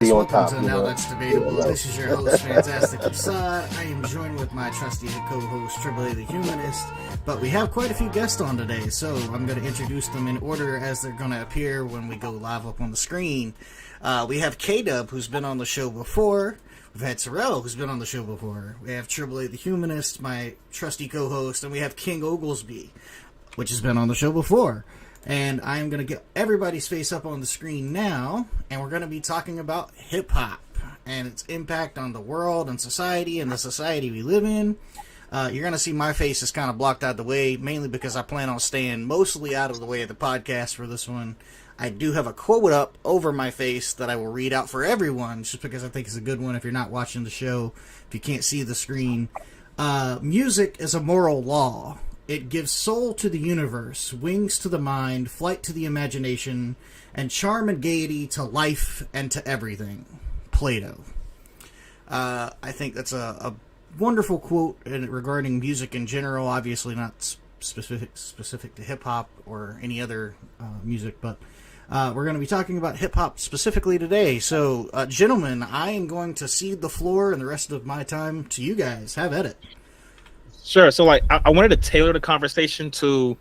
be on top. Welcome to Now That's Debatable. This is your host, Fantastic Assad. I am joined with my trusty co-host, Triple A the Humanist. But we have quite a few guests on today, so I'm going to introduce them in order as they're going to appear when we go live up on the screen. We have K-Dub, who's been on the show before. We've had Sorrell, who's been on the show before. We have Triple A the Humanist, my trusty co-host, and we have King Oglesby, which has been on the show before. And I'm going to get everybody's face up on the screen now, and we're going to be talking about hip-hop and its impact on the world and society and the society we live in. You're going to see my face is kind of blocked out of the way, mainly because I plan on staying mostly out of the way of the podcast for this one. I do have a quote up over my face that I will read out for everyone, just because I think it's a good one if you're not watching the show, if you can't see the screen. Music is a moral law. It gives soul to the universe, wings to the mind, flight to the imagination, and charm and gaiety to life and to everything. Plato. I think that's a wonderful quote regarding music in general, obviously not specific to hip-hop or any other music, but we're going to be talking about hip-hop specifically today. So, gentlemen, I am going to cede the floor and the rest of my time to you guys. Have at it. Sure. So, I wanted to tailor the conversation to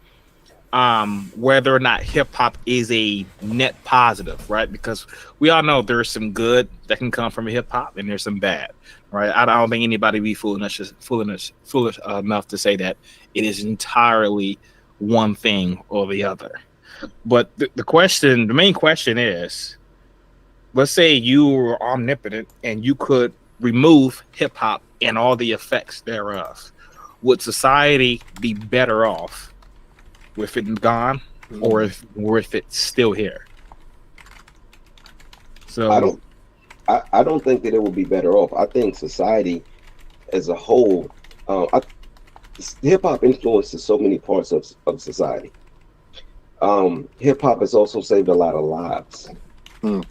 whether or not hip hop is a net positive, right? Because we all know there's some good that can come from hip hop, and there's some bad, right? I don't think anybody be foolish enough to say that it is entirely one thing or the other. But the main question is, let's say you were omnipotent and you could remove hip hop and all the effects thereof. Would society be better off with it gone, or if it's still here? So I don't think that it would be better off. I think society as a whole, hip hop influences so many parts of society. Hip hop has also saved a lot of lives.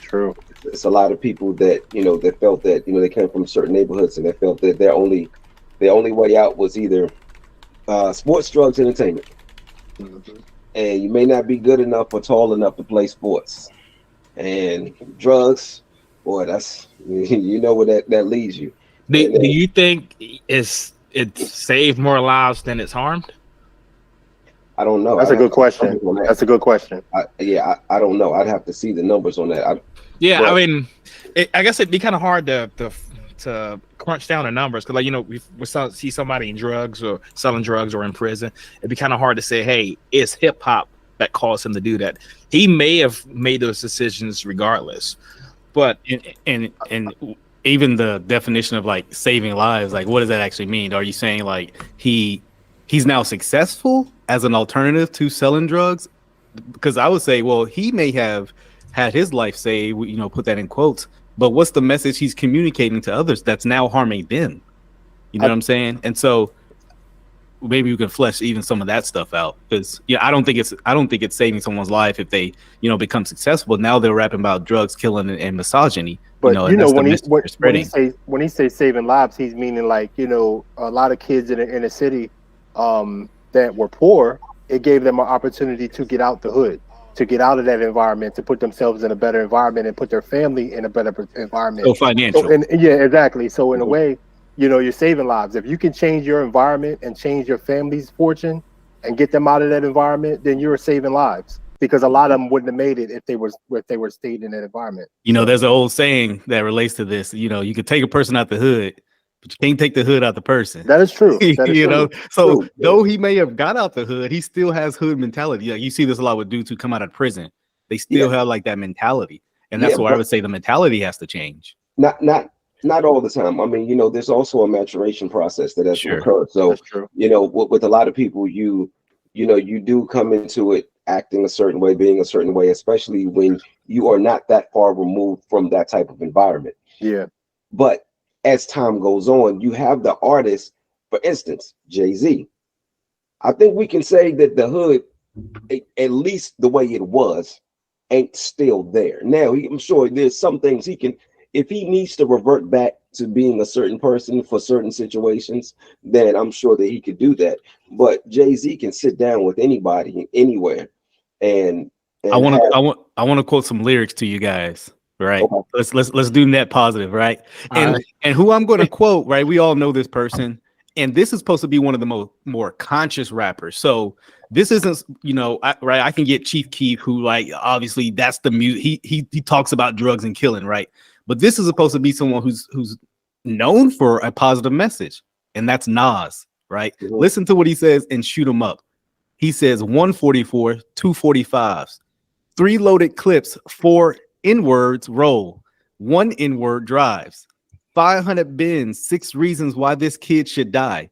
True. It's a lot of people that that felt that they came from certain neighborhoods and they felt that their only way out was either sports, drugs, entertainment. Mm-hmm. And you may not be good enough or tall enough to play sports. And drugs, boy, that's where that leads you. Do you think it's saved more lives than it's harmed? I don't know. That's a good question. That's a good question. I don't know. I'd have to see the numbers on that. I mean, I guess it'd be kind of hard to crunch down the numbers, because we see somebody in drugs or selling drugs or in prison. It'd be kind of hard to say, hey, it's hip hop that caused him to do that. He may have made those decisions regardless, but and even the definition of like saving lives, like what does that actually mean? Are you saying like he's now successful as an alternative to selling drugs? Because I would say, well, he may have had his life saved, put that in quotes, but what's the message he's communicating to others that's now harming them? You know what I'm saying? And so maybe we can flesh even some of that stuff out, because I don't think it's saving someone's life if they become successful. Now they're rapping about drugs, killing, and misogyny. But when he says saving lives, he's meaning like a lot of kids in the inner city that were poor. It gave them an opportunity to get out the hood, to get out of that environment, to put themselves in a better environment and put their family in a better environment. So financial. Yeah, exactly. So in a way, you're saving lives. If you can change your environment and change your family's fortune and get them out of that environment, then you're saving lives, because a lot of them wouldn't have made it if they were stayed in that environment. There's an old saying that relates to this. You could take a person out the hood, but you can't take the hood out the person. That is true. That is true. So true. Though he may have got out the hood, he still has hood mentality. You see this a lot with dudes who come out of prison. They still have like that mentality, and that's why I would say the mentality has to change. Not all the time. I mean, there's also a maturation process that has to occur. So, that's true. With a lot of people, you do come into it acting a certain way, being a certain way, especially when you are not that far removed from that type of environment. Yeah. But as time goes on, you have the artists, for instance, Jay-Z. I think we can say that the hood, at least the way it was, ain't still there. Now, I'm sure there's some things he can, if he needs to revert back to being a certain person for certain situations, then I'm sure that he could do that. But Jay-Z can sit down with anybody anywhere. And I want to quote some lyrics to you guys. Right. Okay. Let's do net positive, right? And who I'm going to quote, right? We all know this person, and this is supposed to be one of the more conscious rappers. So this isn't, right? I can get Chief Keef, who like obviously that's the music. He talks about drugs and killing, right? But this is supposed to be someone who's known for a positive message, and that's Nas, right? Mhm. Listen to what he says and shoot him up. He says 144, 245s, 3 loaded clips, 4 N-words roll, 1 N-word drives, 500 bins, 6 reasons why this kid should die.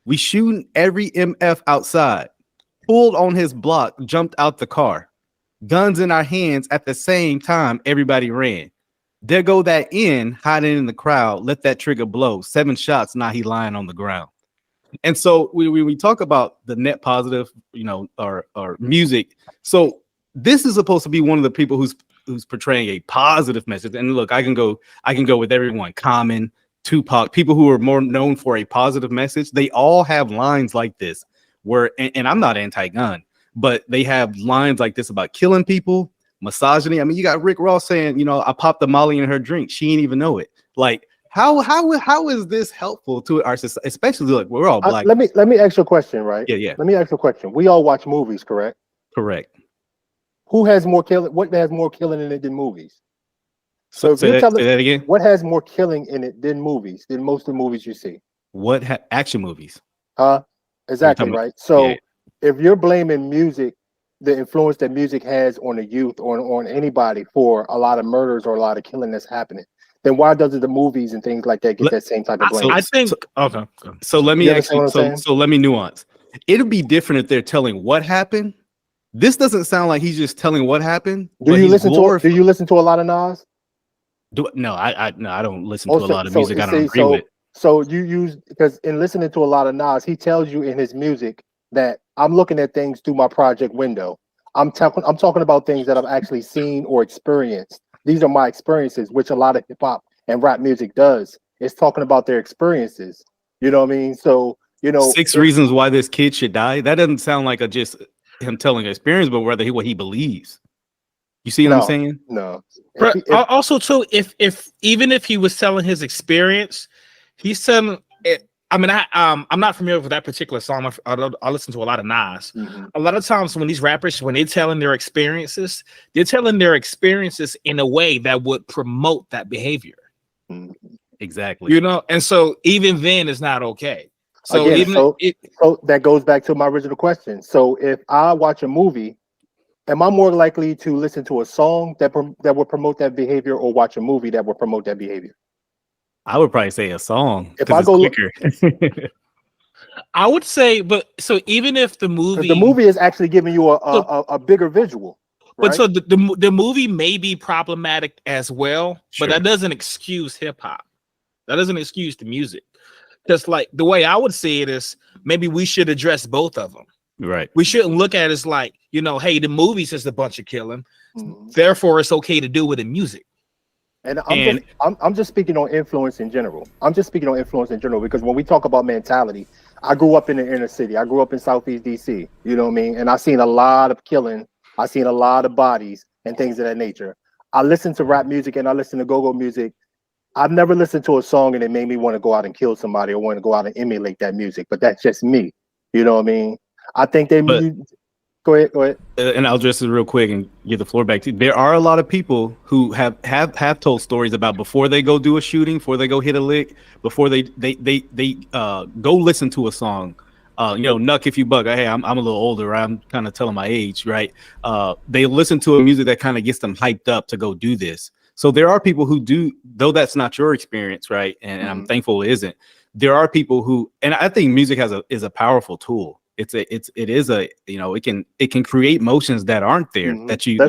We shooting every MF outside. Pulled on his block, jumped out the car. Guns in our hands at the same time, everybody ran. There go that N hiding in the crowd. Let that trigger blow. 7 shots, now he lying on the ground. And so we talk about the net positive, or music. So this is supposed to be one of the people who's portraying a positive message. And look, I can go with everyone. Common, Tupac, people who are more known for a positive message. They all have lines like this where, and I'm not anti-gun, but they have lines like this about killing people, misogyny. I mean, you got Rick Ross saying, I popped the Molly in her drink. She didn't even know it. Like, how is this helpful to our society? Especially, look, we're all black. Let me ask you a question, right? Yeah. Let me ask you a question. We all watch movies, correct? Correct. Who has more killing? What has more killing in it than movies? So if say you tell us that again, what has more killing in it than movies, than most of the movies you see? What action movies? Exactly, right. So if you're blaming music, the influence that music has on the youth or on anybody for a lot of murders or a lot of killing that's happening, then why doesn't the movies and things like that get that same type of blame? I think okay. So let me so let me nuance. It'll be different if they're telling what happened. This doesn't sound like he's just telling what happened. Do you listen to a lot of Nas? No, I don't listen to a lot of music I don't agree with. So you use, because in listening to a lot of Nas, he tells you in his music that I'm looking at things through my project window. I'm talking about things that I've actually seen or experienced. These are my experiences, which a lot of hip hop and rap music does. It's talking about their experiences. You know what I mean? So 6 reasons why this kid should die. That doesn't sound like just him telling an experience, but rather what he believes. You see what I'm saying? No. Also, too, if even if he was telling his experience, he's telling it. I mean, I'm not familiar with that particular song. I listen to a lot of Nas. Mm-hmm. A lot of times when these rappers, when they're telling their experiences in a way that would promote that behavior. Mm-hmm. Exactly. And so even then it's not okay. So again, so that goes back to my original question. So if I watch a movie, am I more likely to listen to a song that would promote that behavior, or watch a movie that would promote that behavior? I would probably say a song. If I go quicker. I would say, but so even if the movie is actually giving you a bigger visual, right? But so the movie may be problematic as well, sure. But that doesn't excuse hip hop. That doesn't excuse the music. Just like the way I would see it is, maybe we should address both of them. Right. We shouldn't look at it as like, hey, the movie says a bunch of killing, therefore it's okay to do it in music. And I'm just speaking on influence in general. Because when we talk about mentality, I grew up in the inner city. I grew up in Southeast DC. You know what I mean? And I've seen a lot of killing. I've seen a lot of bodies and things of that nature. I listen to rap music and I listen to go-go music. I've never listened to a song and it made me want to go out and kill somebody or want to go out and emulate that music. But that's just me. You know what I mean? I think Go ahead. And I'll address it real quick and give the floor back to you. There are a lot of people who have told stories about before they go do a shooting, before they go hit a lick, before they go listen to a song. Nuck if you buck. Hey, I'm a little older. I'm kind of telling my age, right? They listen to a music that kind of gets them hyped up to go do this. So there are people who do, though that's not your experience, right? And I'm thankful it isn't. There are people who, and I think music is a powerful tool. It can create motions that aren't there, that you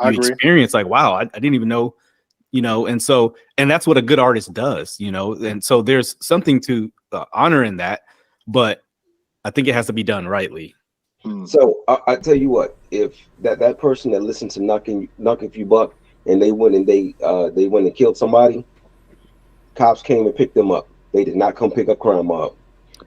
experience. Like, wow, I didn't even know, and that's what a good artist does, and so there's something to honor in that, but I think it has to be done rightly. So I tell you what, if that person that listened to Nuck If You Buck and they went and killed somebody, cops came and picked them up. They did not come pick up crime mob.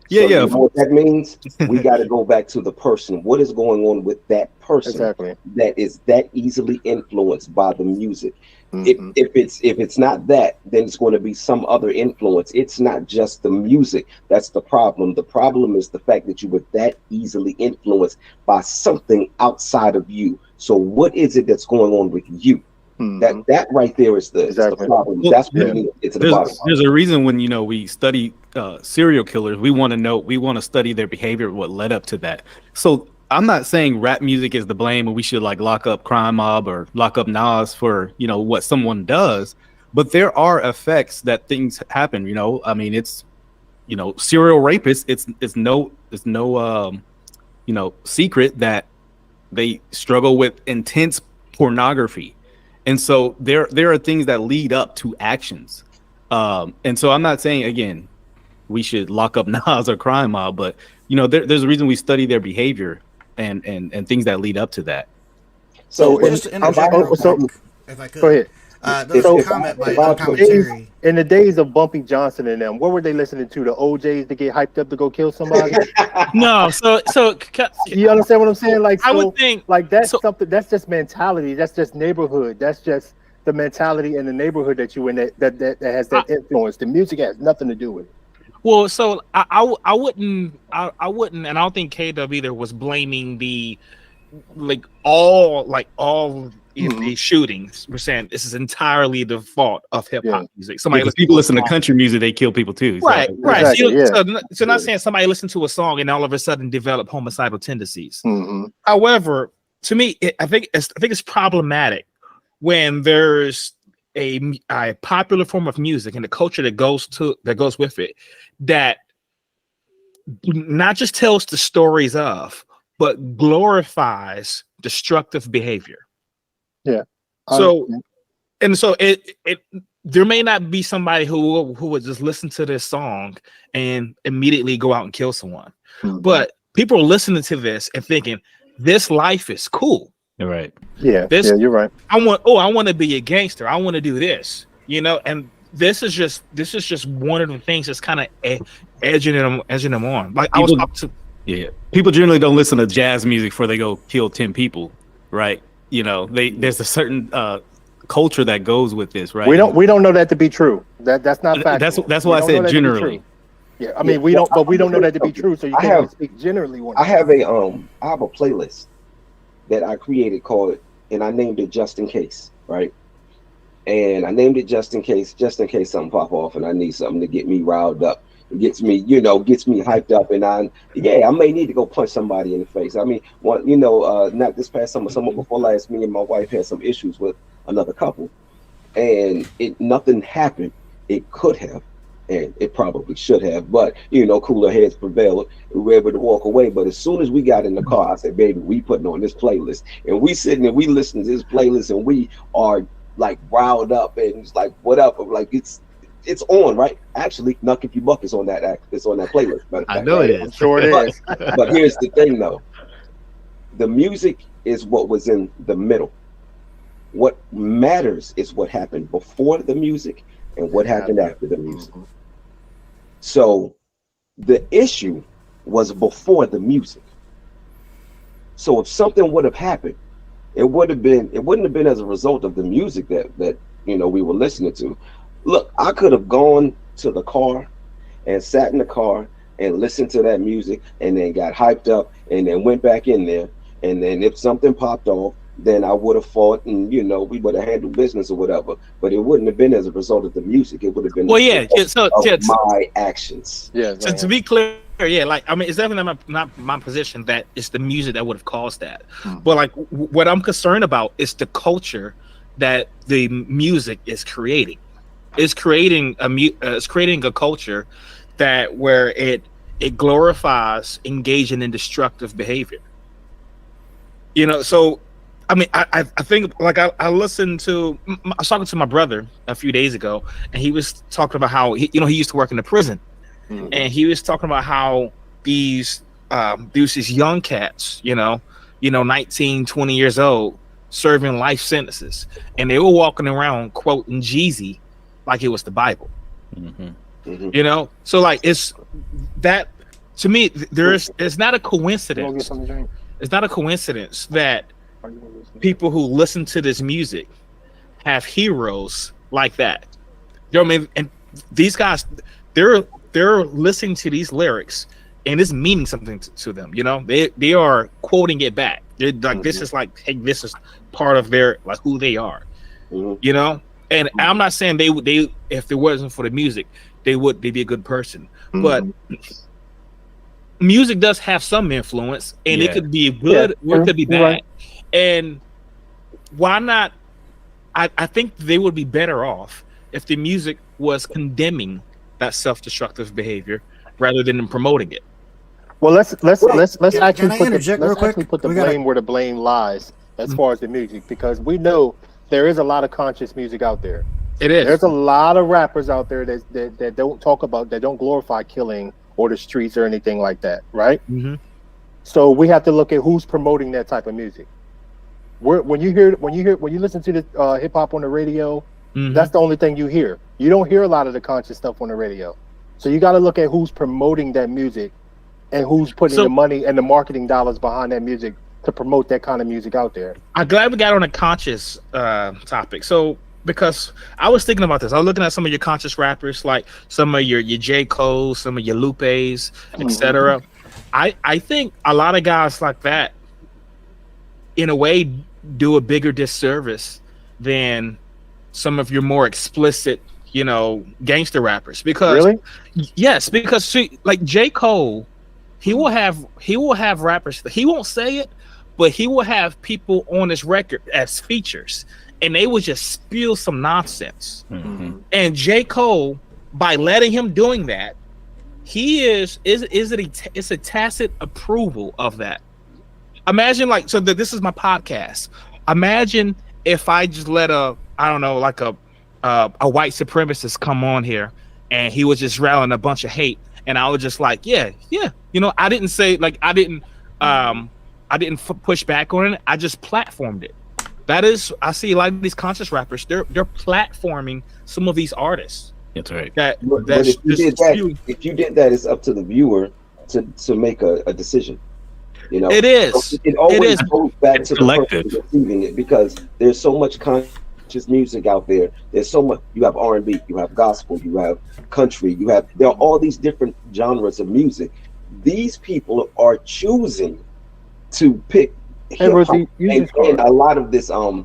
Yeah, So yeah. you know what that means? We got to go back to the person. What is going on with that person Exactly. that is that easily influenced by the music? Mm-hmm. If it's not that, then it's going to be some other influence. It's not just the music that's the problem. The problem is the fact that you were that easily influenced by something outside of you. So what is it that's going on with you? Mm-hmm. That right there is the Exactly. problem. Well, That's what yeah. we need to get to the bottom of. There's a reason when we study serial killers, we want to study their behavior, what led up to that. So I'm not saying rap music is the blame and we should like lock up Crime Mob or lock up Nas for what someone does, but there are effects that things happen. I mean, it's serial rapists. It's no secret that they struggle with intense pornography, and so there are things that lead up to actions. And so I'm not saying again we should lock up Nas or Crime Mob, but there's a reason we study their behavior and things that lead up to that. So just to interject real quick, if I could. Go ahead. There was a comment by Uncommentary. In the days of Bumpy Johnson and them, what were they listening to? The OJs to get hyped up to go kill somebody? No, so You understand what I'm saying? Like, so, I would think like that's so, something. That's just mentality. That's just neighborhood. That's just the mentality in the neighborhood that you in that has that influence. The music has nothing to do with it. Well, so I wouldn't, and I don't think KW either was blaming the all the shootings. We're saying this is entirely the fault of hip hop music. Somebody people listen to country music, they kill people too. So. Right. Exactly, So not saying somebody listened to a song and all of a sudden develop homicidal tendencies. Mm-hmm. However, to me, I think it's problematic when there's a popular form of music and the culture that goes with it that not just tells the stories of, but glorifies destructive behavior. Yeah. So it there may not be somebody who would just listen to this song and immediately go out and kill someone, but people are listening to this and thinking this life is cool. You're right. Yeah. You're right. I want to be a gangster. I want to do this. And this is just one of the things that's kind of edging them on. Like I was talking to. People generally don't listen to jazz music before they go kill 10 people, right? There's a certain culture that goes with this, right? We don't know that to be true. That's not factual. That's why I said generally. Yeah, I mean we don't know that to be true. So you can't speak generally. I have a playlist that I created and I named it Just In Case, right? And I named it just in case something pop off and I need something to get me riled up. It gets me hyped up, and I may need to go punch somebody in the face. I mean, not this past summer before last, me and my wife had some issues with another couple, and nothing happened. It could have, and it probably should have, but cooler heads prevailed. We were able to walk away. But as soon as we got in the car, I said, "Baby, we putting on this playlist," and we sitting and we listening to this playlist, and we are like riled up, and it's like, what up? Like it's on, right? Actually, Nuck If You Buck is on that. It's on that playlist. I know it is. I'm sure it is. But here's the thing, though. The music is what was in the middle. What matters is what happened before the music and what happened after the music. So the issue was before the music. So if something would have happened, it wouldn't have been as a result of the music that we were listening to. Look, I could have gone to the car and sat in the car and listened to that music and then got hyped up and then went back in there. And then if something popped off, then I would have fought and we would have handled business or whatever. But it wouldn't have been as a result of the music. It would have been my actions. Yeah. So to be clear, it's definitely not my position that it's the music that would have caused that. But what I'm concerned about is the culture that the music is creating. It's creating a culture that where it glorifies engaging in destructive behavior. So I mean, I think I listened to. I was talking to my brother a few days ago, and he was talking about how he used to work in the prison, and he was talking about how these young cats, 19, 20 years old, serving life sentences, and they were walking around quoting Jeezy like it was the Bible. So it's that to me, it's not a coincidence. It's not a coincidence that people who listen to this music have heroes like that. You know what I mean? And these guys, they're listening to these lyrics and it's meaning something to them. You know, they are quoting it back. They're like, this is like, hey, this is part of their like who they are. You know, and I'm not saying they if it wasn't for the music, they'd be a good person, but music does have some influence, and it could be good or it could be bad. Right. And why not? I think they would be better off if the music was condemning that self-destructive behavior rather than promoting it. Well, let's actually put the blame where the blame lies as far as the music, because we know there is a lot of conscious music out there. It is. There's a lot of rappers out there that don't talk about, that don't glorify killing or the streets or anything like that, right? Mm-hmm. So we have to look at who's promoting that type of music. When you listen to the hip hop on the radio, that's the only thing you hear. You don't hear a lot of the conscious stuff on the radio. So you got to look at who's promoting that music and who's putting the money and the marketing dollars behind that music to promote that kind of music out there. I'm glad we got on a conscious topic. So, because I was thinking about this, I was looking at some of your conscious rappers, like some of your J. Cole, some of your Lupes, etc. I think a lot of guys like that, in a way, do a bigger disservice than some of your more explicit, you know, gangster rappers. Because yes, because see, like J. Cole, he will have rappers. He won't say it, but he will have people on his record as features, and they would just spew some nonsense. And J. Cole, by letting him doing that, it's a tacit approval of that. Imagine this is my podcast. Imagine if I just let a white supremacist come on here and he was just rallying a bunch of hate, and I was just like, yeah, you know, I didn't say like I didn't push back on it. I just platformed it. That is, I see a lot of these conscious rappers. They're platforming some of these artists. That's right. But if you did that, it's up to the viewer to make a decision. You know, it is. It always goes back to the person receiving it, because there's so much conscious music out there. There's so much. You have R&B, you have gospel, you have country, there are all these different genres of music. These people are choosing to pick hip-hop, and a lot of this I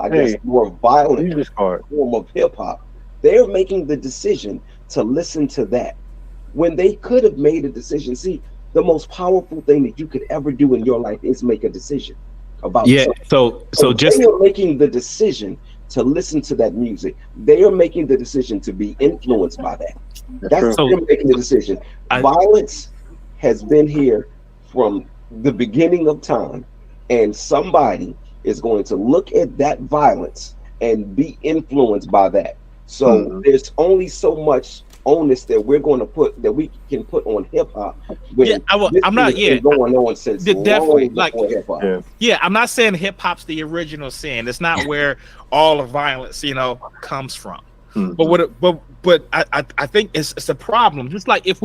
guess more violent form of hip hop. They're making the decision to listen to that when they could have made a decision. See, the most powerful thing that you could ever do in your life is make a decision about something. So just they are making the decision to listen to that music. They are making the decision to be influenced by that. That's they're making the decision. Violence has been here from the beginning of time, and somebody is going to look at that violence and be influenced by that. So there's only so much onus that we can put on hip hop. I'm not going on since definitely like hip-hop. I'm not saying hip hop's the original sin. It's not where all the violence, you know, comes from. But I think it's a problem. Just like if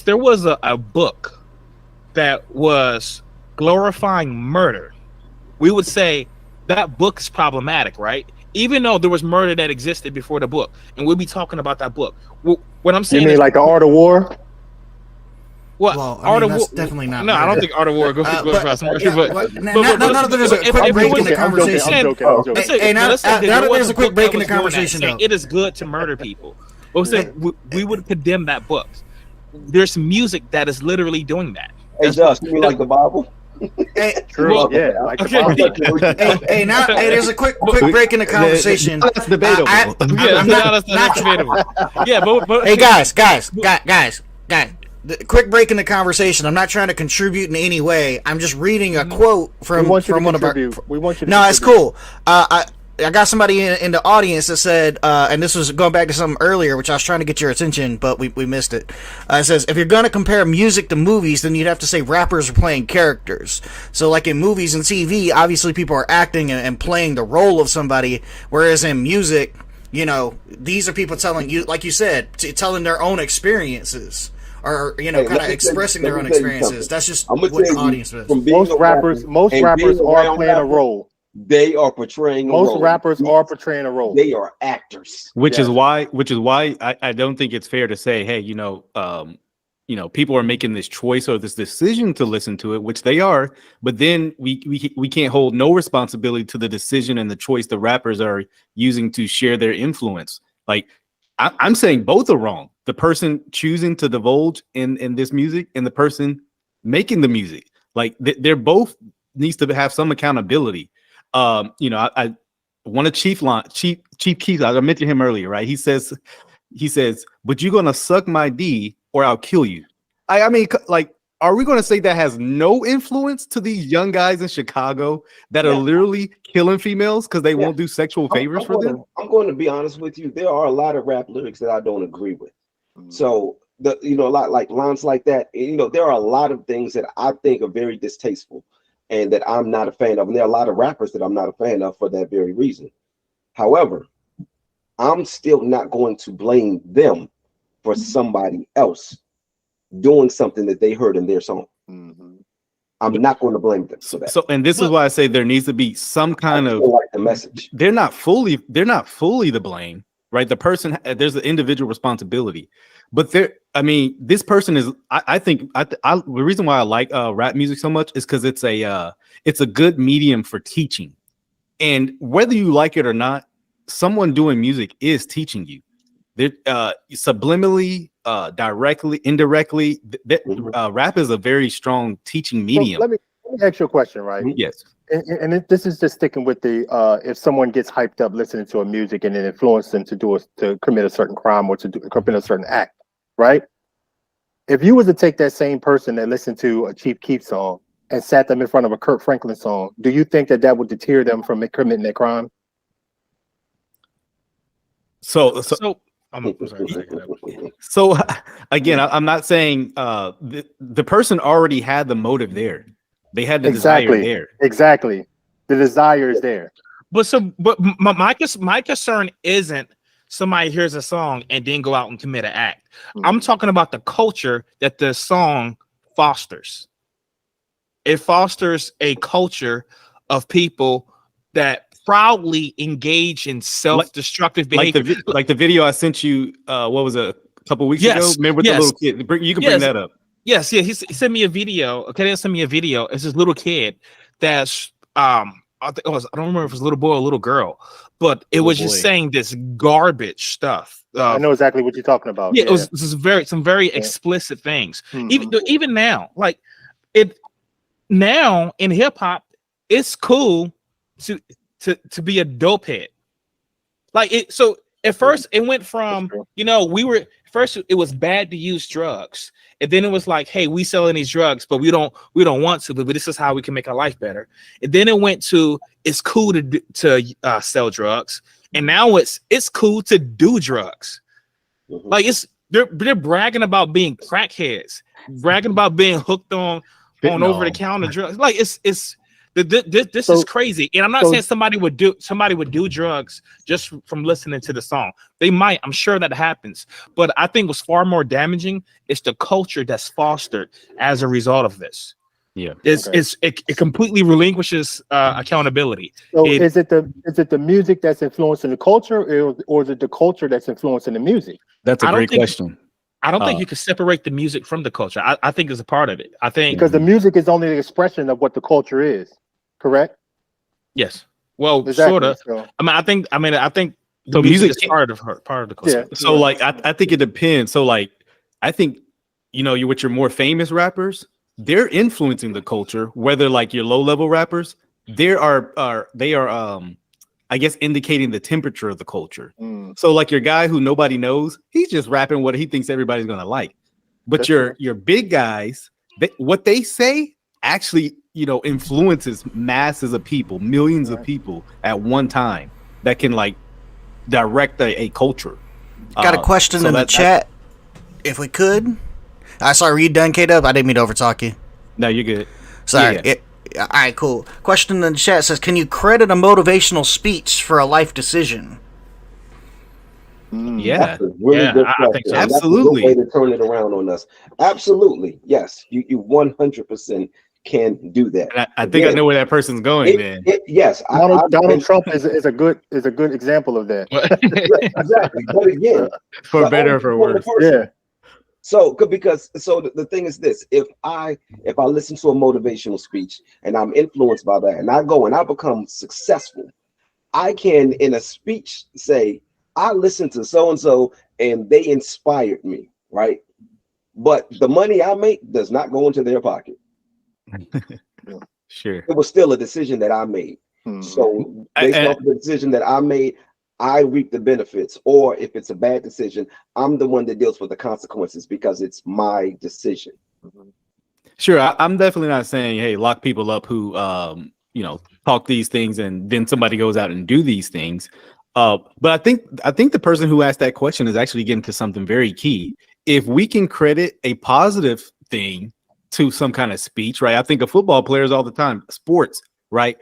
there was a book that was glorifying murder, we would say that book is problematic, right? Even though there was murder that existed before the book, and we'll be talking about that book. What I'm saying, you mean like the Art of War? What? Well, Art of War? Definitely not. No, I don't think Art of War goes across murder. Now there's a quick break in the conversation. Now that there's a quick break in the conversation, though, it is good to murder people. We would condemn that book. There's music that is literally doing that. Hey, Josh, you mean like the Bible? True. Like the Bible. There's a quick break in the conversation. That's debatable. That's debatable. Yeah, but hey, guys. Quick break in the conversation. I'm not trying to contribute in any way. I'm just reading a quote from one of our. We want you to. No, it's cool. I got somebody in the audience that said, and this was going back to something earlier, which I was trying to get your attention, but we missed it. It says, if you're going to compare music to movies, then you'd have to say rappers are playing characters. So like in movies and TV, obviously people are acting and playing the role of somebody, whereas in music, You know, these are people telling you, like you said, telling their own experiences, or kind of expressing their own experiences. That's just what the audience is. Most rappers are playing a role. They are portraying a role. Most rappers are portraying a role. They are actors. Which is why I don't think it's fair to say, hey, people are making this choice or this decision to listen to it, which they are, but then we can't hold no responsibility to the decision and the choice the rappers are using to share their influence. Like, I'm saying both are wrong. The person choosing to divulge in this music and the person making the music, like they're both needs to have some accountability. I one of Chief Keef, I mentioned him earlier, right? He says, but you're gonna suck my D or I'll kill you. I mean, like, are we gonna say that has no influence to these young guys in Chicago that are literally killing females because they won't do sexual favors for them? I'm going to be honest with you. There are a lot of rap lyrics that I don't agree with. So a lot like lines like that. There are a lot of things that I think are very distasteful and that I'm not a fan of. And there are a lot of rappers that I'm not a fan of for that very reason. However, I'm still not going to blame them for somebody else doing something that they heard in their song. I'm not going to blame them for that. So, and this is why I say there needs to be some kind of like the message. They're not fully to blame, right? The person, there's an individual responsibility, but this person is. I think the reason why I like rap music so much is because it's a good medium for teaching, and whether you like it or not, someone doing music is teaching you. Subliminally, directly, indirectly, rap is a very strong teaching medium. So let me ask you a question, right? Yes. And this is just sticking with the if someone gets hyped up listening to a music and it influences them to commit a certain crime or to commit a certain act, right? If you was to take that same person that listened to a Chief Keef song and sat them in front of a Kirk Franklin song, do you think that would deter them from committing their crime? So again, I'm not saying the person already had the motive there. They had the desire there. Exactly. The desire is there. But my concern isn't somebody hears a song and then go out and commit an act. I'm talking about the culture that the song fosters. It fosters a culture of people that proudly engage in self-destructive behavior. Like the video I sent you, what was it, a couple weeks ago? Remember with the little kid? You can bring that up. Yes, he sent me a video. Okay, they sent me a video. It's this little kid that's I don't remember if it was a little boy or a little girl, but it was just saying this garbage stuff. I know exactly what you're talking about. Yeah, it was some very explicit things. Even now, like now in hip hop, it's cool to be a dope head. Like it. So at first it went from first it was bad to use drugs, and then it was like, hey, we selling these drugs, but we don't want to, but this is how we can make our life better. And then it went to it's cool to sell drugs, and now it's cool to do drugs. Like they're bragging about being crackheads, bragging about being hooked on over the counter drugs. Like this is crazy. And I'm not saying somebody would do drugs just from listening to the song. They might. I'm sure that happens. But I think what's far more damaging is the culture that's fostered as a result of this. Yeah, it completely relinquishes accountability. So is it the music that's influencing the culture, or is it the culture that's influencing the music? That's a great question. I don't think you can separate the music from the culture. I think it's a part of it. I think because the music is only the expression of what the culture is. Correct. Yes. Well, exactly. Sort of. So. I think so music is part of the culture. Yeah. So like I think it depends. So like I think you with your more famous rappers, they're influencing the culture. Whether like your low level rappers, they are I guess indicating the temperature of the culture. So like your guy who nobody knows, he's just rapping what he thinks everybody's gonna like. But your big guys, what they say actually influences masses of people, millions of people at one time that can like direct a culture. Got a question in the chat, if we could. Sorry, were you done, K-Dub? I didn't mean to overtalk you. No, you're good. Sorry. Yeah. All right, cool. Question in the chat says, can you credit a motivational speech for a life decision? Yeah, that's a really good question. I think so. Absolutely. That's a good way to turn it around on us. Absolutely, yes, you 100% can do that. And I think I know where that person's going. Then Yes, Donald Trump is a good example of that. exactly. But again, for better or for worse. Yeah. So the thing is this: if I listen to a motivational speech and I'm influenced by that, and I go and I become successful, I can in a speech say, I listened to so and so and they inspired me, right? But the money I make does not go into their pocket. Sure. It was still a decision that I made. So based off the decision that I made, I reap the benefits. Or if it's a bad decision, I'm the one that deals with the consequences because it's my decision. Sure. I'm definitely not saying, hey, lock people up who talk these things and then somebody goes out and do these things. But I think the person who asked that question is actually getting to something very key. If we can credit a positive thing to some kind of speech, right? I think of football players all the time, sports, right?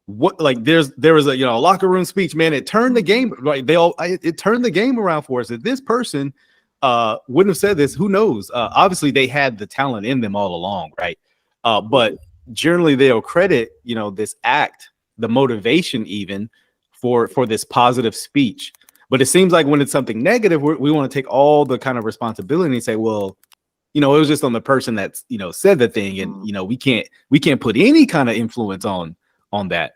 What like there was a locker room speech, man. It turned the game, right? It turned the game around for us. If this person wouldn't have said this, who knows? Obviously they had the talent in them all along, right? But generally they'll credit, this act, the motivation even for this positive speech. But it seems like when it's something negative, we want to take all the kind of responsibility and say, well, it was just on the person that's, said the thing. And, we can't put any kind of influence on that.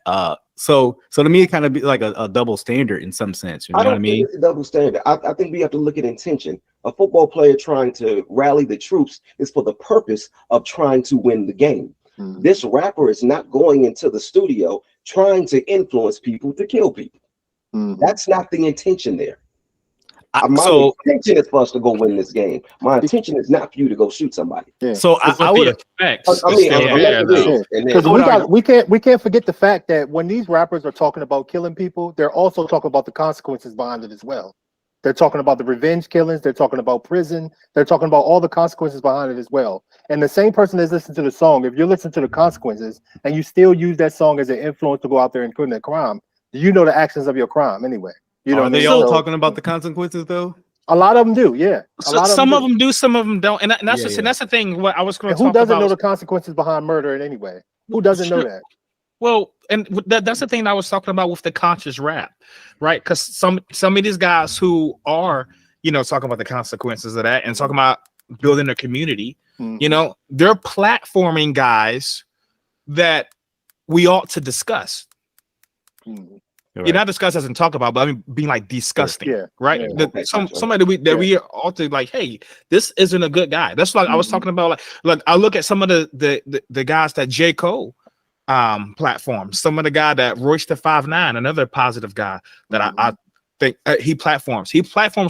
So to me, it kind of be like a double standard in some sense. You know what I mean? It's a double standard. I think we have to look at intention. A football player trying to rally the troops is for the purpose of trying to win the game. This rapper is not going into the studio trying to influence people to kill people. That's not the intention there. My intention is for us to go win this game. My intention is not for you to go shoot somebody. Yeah. So I would. Because we can't forget the fact that when these rappers are talking about killing people, they're also talking about the consequences behind it as well. They're talking about the revenge killings. They're talking about prison. They're talking about all the consequences behind it as well. And the same person that's listening to the song, if you're listening to the consequences and you still use that song as an influence to go out there and commit a crime, you know the actions of your crime anyway. Are they all talking about the consequences though? A lot of them do, yeah. Some of them do, some of them don't, and that's the thing. What I was going to talk about. Who doesn't know the consequences behind murder in any way? Who doesn't know that? Well, and that's the thing I was talking about with the conscious rap, right? Because some of these guys who are, talking about the consequences of that and talking about building a community, they're platforming guys that we ought to discuss. Right. Not discuss as in talk about, but I mean being like disgusting, right? Yeah. Somebody we ought to like, hey, this isn't a good guy. That's like I was talking about. Like I look at some of the guys that J. Cole platforms, some of the guy that Royce the 5'9", another positive guy that I think he platforms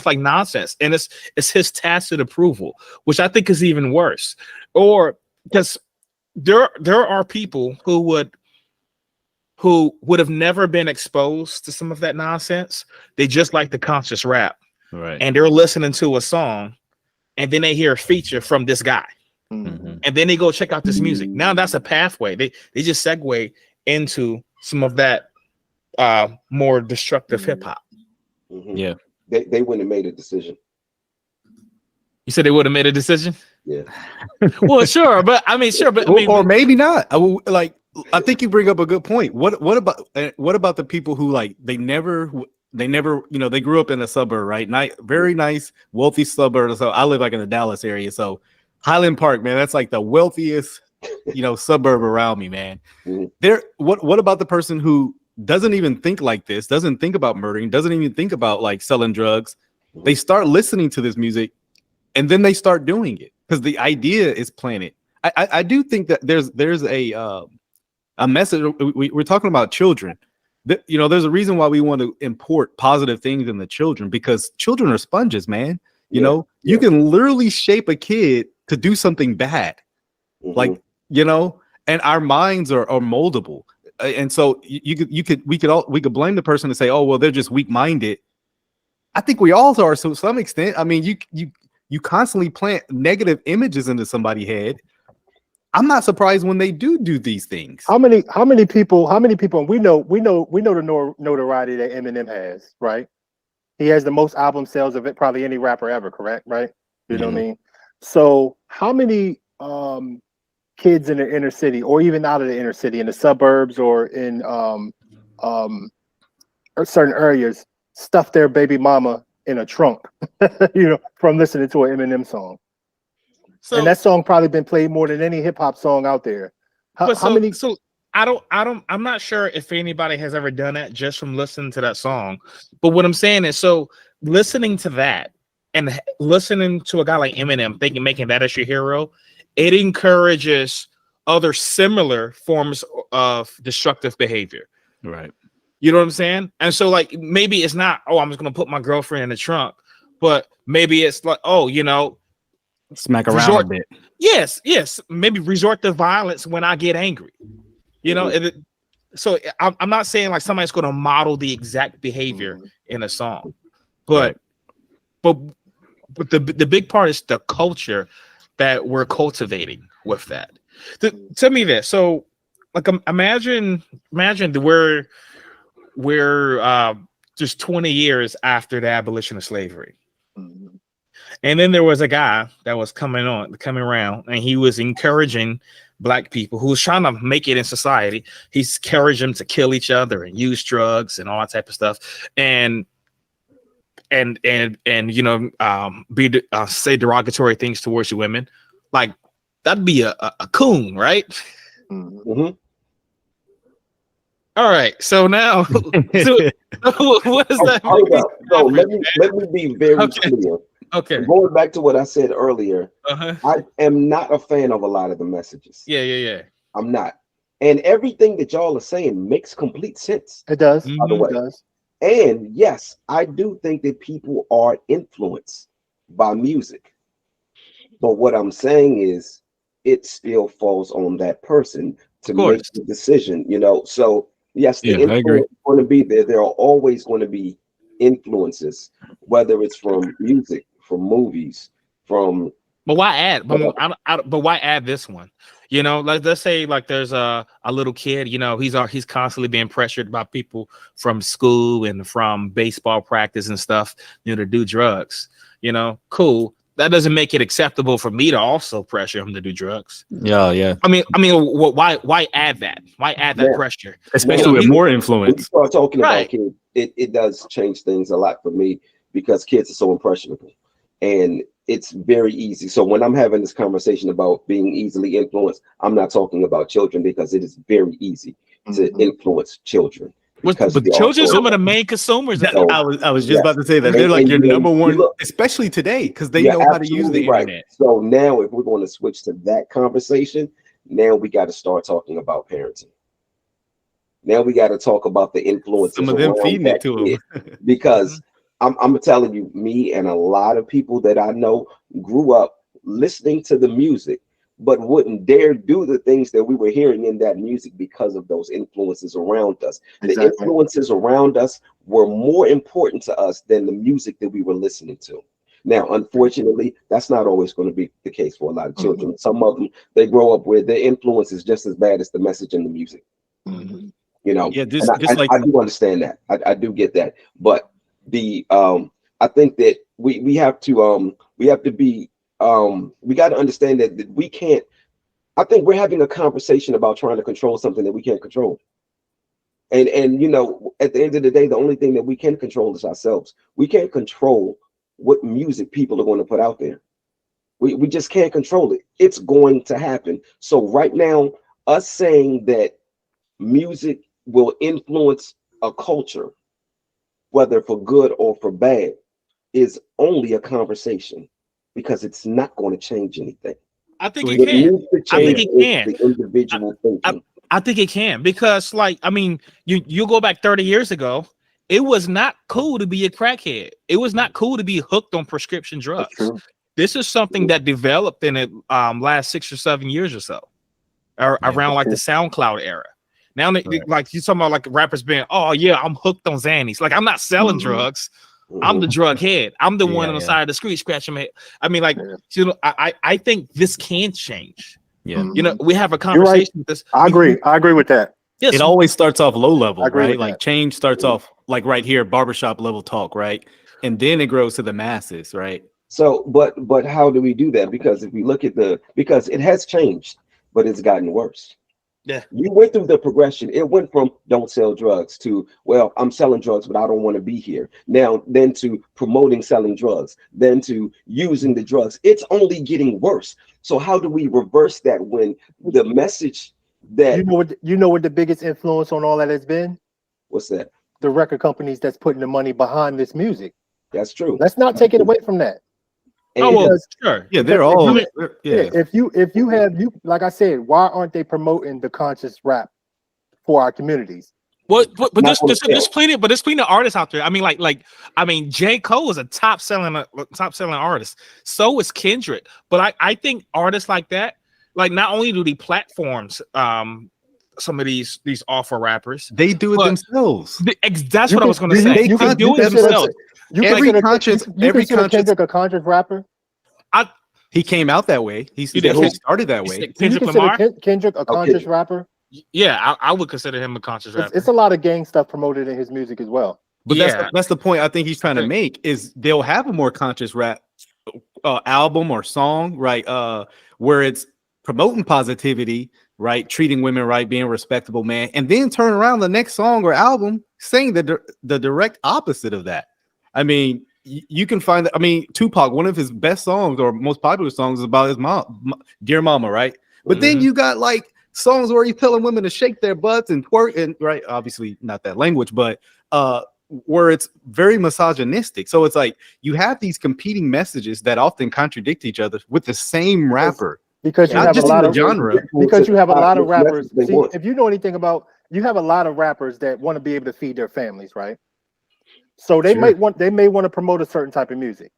like nonsense, and it's his tacit approval, which I think is even worse. Or because there are people who would have never been exposed to some of that nonsense. They just like the conscious rap, right? And they're listening to a song, and then they hear a feature from this guy, and then they go check out this music. Now that's a pathway. They just segue into some of that more destructive hip hop. Yeah, they wouldn't have made a decision. You said they would have made a decision? Yeah. Well, sure, but I mean, or maybe not. I think you bring up a good point. What about the people who like they never they grew up in a suburb, right? Very nice, wealthy suburb. So I live like in the Dallas area. So Highland Park, man, that's like the wealthiest, suburb around me, man. What about the person who doesn't even think like this, doesn't think about murdering, doesn't even think about like selling drugs? They start listening to this music and then they start doing it because the idea is planted. I do think that there's a message. We're talking about children. There's a reason why we want to import positive things in the children, because children are sponges, man. You can literally shape a kid to do something bad, like and our minds are moldable. And so we could blame the person to say, oh well, they're just weak-minded. I think we all are to some extent. I mean, you constantly plant negative images into somebody's head. I'm not surprised when they do these things. How many people? And we know the notoriety that Eminem has, right? He has the most album sales of it, probably any rapper ever, correct? Right? You know what I mean? So how many kids in the inner city, or even out of the inner city, in the suburbs, or in or certain areas, stuff their baby mama in a trunk, from listening to an Eminem song? So, and that song probably been played more than any hip hop song out there. How many? So I'm not sure if anybody has ever done that just from listening to that song. But what I'm saying is, so listening to that and listening to a guy like Eminem, making that as your hero, it encourages other similar forms of destructive behavior. Right. You know what I'm saying? And so, like, maybe it's not, oh, I'm just gonna put my girlfriend in the trunk, but maybe it's like, oh, smack around a bit. Yes. Maybe resort to violence when I get angry. So I'm not saying like somebody's going to model the exact behavior in a song, but the big part is the culture that we're cultivating with that. Tell me this. So, like, imagine that we're just 20 years after the abolition of slavery. And then there was a guy that was coming around, and he was encouraging black people who was trying to make it in society. He's encouraged them to kill each other and use drugs and all that type of stuff, and say derogatory things towards your women. Like, that'd be a coon, right? Mm-hmm. All right. So now, what does that mean? So let me be very clear. Okay. Going back to what I said earlier, I am not a fan of a lot of the messages. Yeah. I'm not. And everything that y'all are saying makes complete sense. It does. By the way. It does. And yes, I do think that people are influenced by music. But what I'm saying is it still falls on that person to make the decision, So yes, the influence is going to be there. There are always going to be influences, whether it's from music, from movies, from. But why add? But why add this one? Like, let's say like there's a little kid. He's constantly being pressured by people from school and from baseball practice and stuff. To do drugs. Cool. That doesn't make it acceptable for me to also pressure him to do drugs. Yeah. I mean, why add that? Why add that pressure? Especially with more influence. When you start talking about kids, it does change things a lot for me, because kids are so impressionable, and it's very easy. So when I'm having this conversation about being easily influenced, I'm not talking about children, because it is very easy to influence children. But children are some of the main consumers. I was just about to say that they're like your number one, especially today, because they know how to use the internet. So now, if we're going to switch to that conversation, now we got to start talking about parenting. Now we got to talk about the influences. Some of them feeding it to them, because I'm telling you, me and a lot of people that I know grew up listening to the music, but wouldn't dare do the things that we were hearing in that music because of those influences around us. Exactly. The influences around us were more important to us than the music that we were listening to. Now, unfortunately, that's not always going to be the case for a lot of children. Some of them, they grow up where their influence is just as bad as the message in the music. Yeah, I do understand that. I do get that. But I think that we have to be. We got to understand that we can't. I think we're having a conversation about trying to control something that we can't control. And at the end of the day, the only thing that we can control is ourselves. We can't control what music people are going to put out there. We just can't control it. It's going to happen. So right now, us saying that music will influence a culture, whether for good or for bad, is only a conversation, because it's not going to change anything. I think it can. I think it can. The individual thinking. I think it can, because, like, I mean, you go back 30 years ago, it was not cool to be a crackhead. It was not cool to be hooked on prescription drugs. This is something that developed in the last 6 or 7 years or so, or around like the SoundCloud era. Now, like, you talking about like rappers being, oh yeah, I'm hooked on Xannies. Like, I'm not selling drugs. I'm the drug head. I'm the one on the side of the street scratching my head. I mean, like, I think this can change. Yeah. We have a conversation with this. I agree with that. Yes. It always starts off low level, right? Like, that. change starts off like right here, barbershop level talk, right? and then it grows to the masses, right? So, but how do we do that? Because if we look at because it has changed, but it's gotten worse. Yeah. You went through the progression. It went from don't sell drugs to, well, I'm selling drugs, but I don't want to be here. Now, then to promoting selling drugs, then to using the drugs. It's only getting worse. So how do we reverse that when the message that you know what the biggest influence on all that has been? What's that? The record companies that's putting the money behind this music. That's true. Let's not take it away from that. Sure. Yeah, they're all. If you have like I said, why aren't they promoting the conscious rap for our communities? Well, but there's plenty of artists out there. I mean, J. Cole is a top selling artist. So is Kendrick. But I think artists like that, like not only do the platforms some of these awful rappers, they do it themselves. That's what I was going to say. They do it themselves. Every conscious Kendrick a conscious rapper. He came out that way. He started that way. Kendrick Lamar? Kendrick a conscious rapper? Yeah, I would consider him a conscious rapper. It's a lot of gang stuff promoted in his music as well. But that's the point I think he's trying to make is they'll have a more conscious rap album or song, right? Where it's promoting positivity, right? Treating women right, being a respectable man, and then turn around the next song or album saying the direct opposite of that. I mean, you can find that. I mean, Tupac, one of his best songs or most popular songs is about his mom, Dear Mama, right? But then you got like songs where he's telling women to shake their butts and twerk, and right, obviously not that language, but where it's very misogynistic. So it's like you have these competing messages that often contradict each other with the same rapper. Because you have a lot of genre. Because you have a lot of rappers. See, if you know anything about, you have a lot of rappers that want to be able to feed their families, right? So they may want to promote a certain type of music.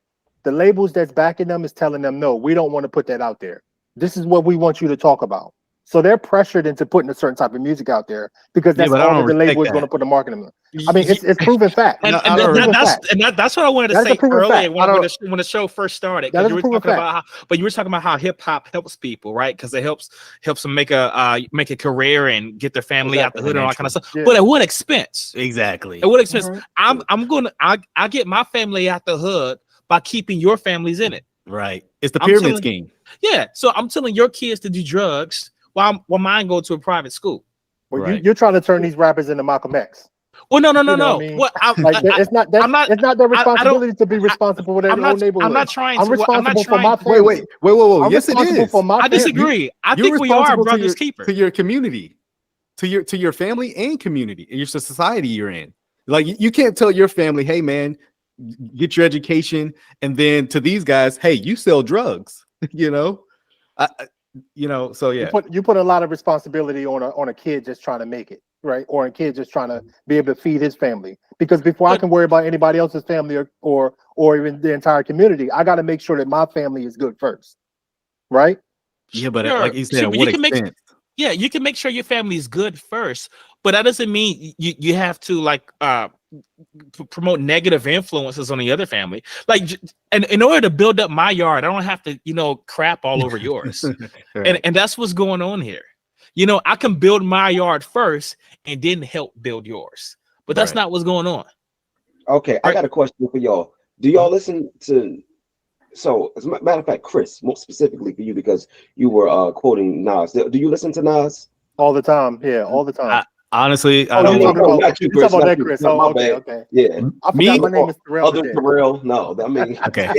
The labels that's backing them is telling them, no, we don't want to put that out there. This is what we want you to talk about. So they're pressured into putting a certain type of music out there because that's all the label is going to put the marketing in. I mean, it's proven fact. And that's what I wanted to say earlier when the show first started. You were talking about how hip hop helps people, right? Because it helps them make a career and get their family out the hood and all that kind of stuff. Yeah. But at what expense? Exactly. At what expense? I get my family out the hood by keeping your families in it. Right. It's the pyramid scheme. Yeah. So I'm telling your kids to do drugs while mine go to a private school. Well, you're trying to turn these rappers into Malcolm X. Well, no. It's not their responsibility to be responsible for their own neighborhood. I'm not trying to. I'm responsible for my family. Wait. Yes, it is. I disagree. I think we are brothers keepers. To your community, to your family and community, your society you're in. Like you can't tell your family, hey man, get your education, and then to these guys, hey, you sell drugs. So yeah. You put a lot of responsibility on a kid just trying to make it, right? Or a kid just trying to be able to feed his family. Because before I can worry about anybody else's family or even the entire community, I got to make sure that my family is good first, right? Yeah, but like you said, what extent? You can make sure your family is good first, but that doesn't mean you have to promote negative influences on the other family. And in order to build up my yard, I don't have to, crap all over yours. Right. And that's what's going on here. I can build my yard first and then help build yours. But that's not what's going on. Okay, I got a question for y'all. Do y'all listen to? So, as a matter of fact, Chris, more specifically for you, because you were quoting Nas. Do you listen to Nas? All the time. Yeah, all the time. Honestly, I don't know. You're talking about that, Chris. Oh, okay. Yeah. I forgot my name is Terrell. Other Terrell? No, I mean. Okay.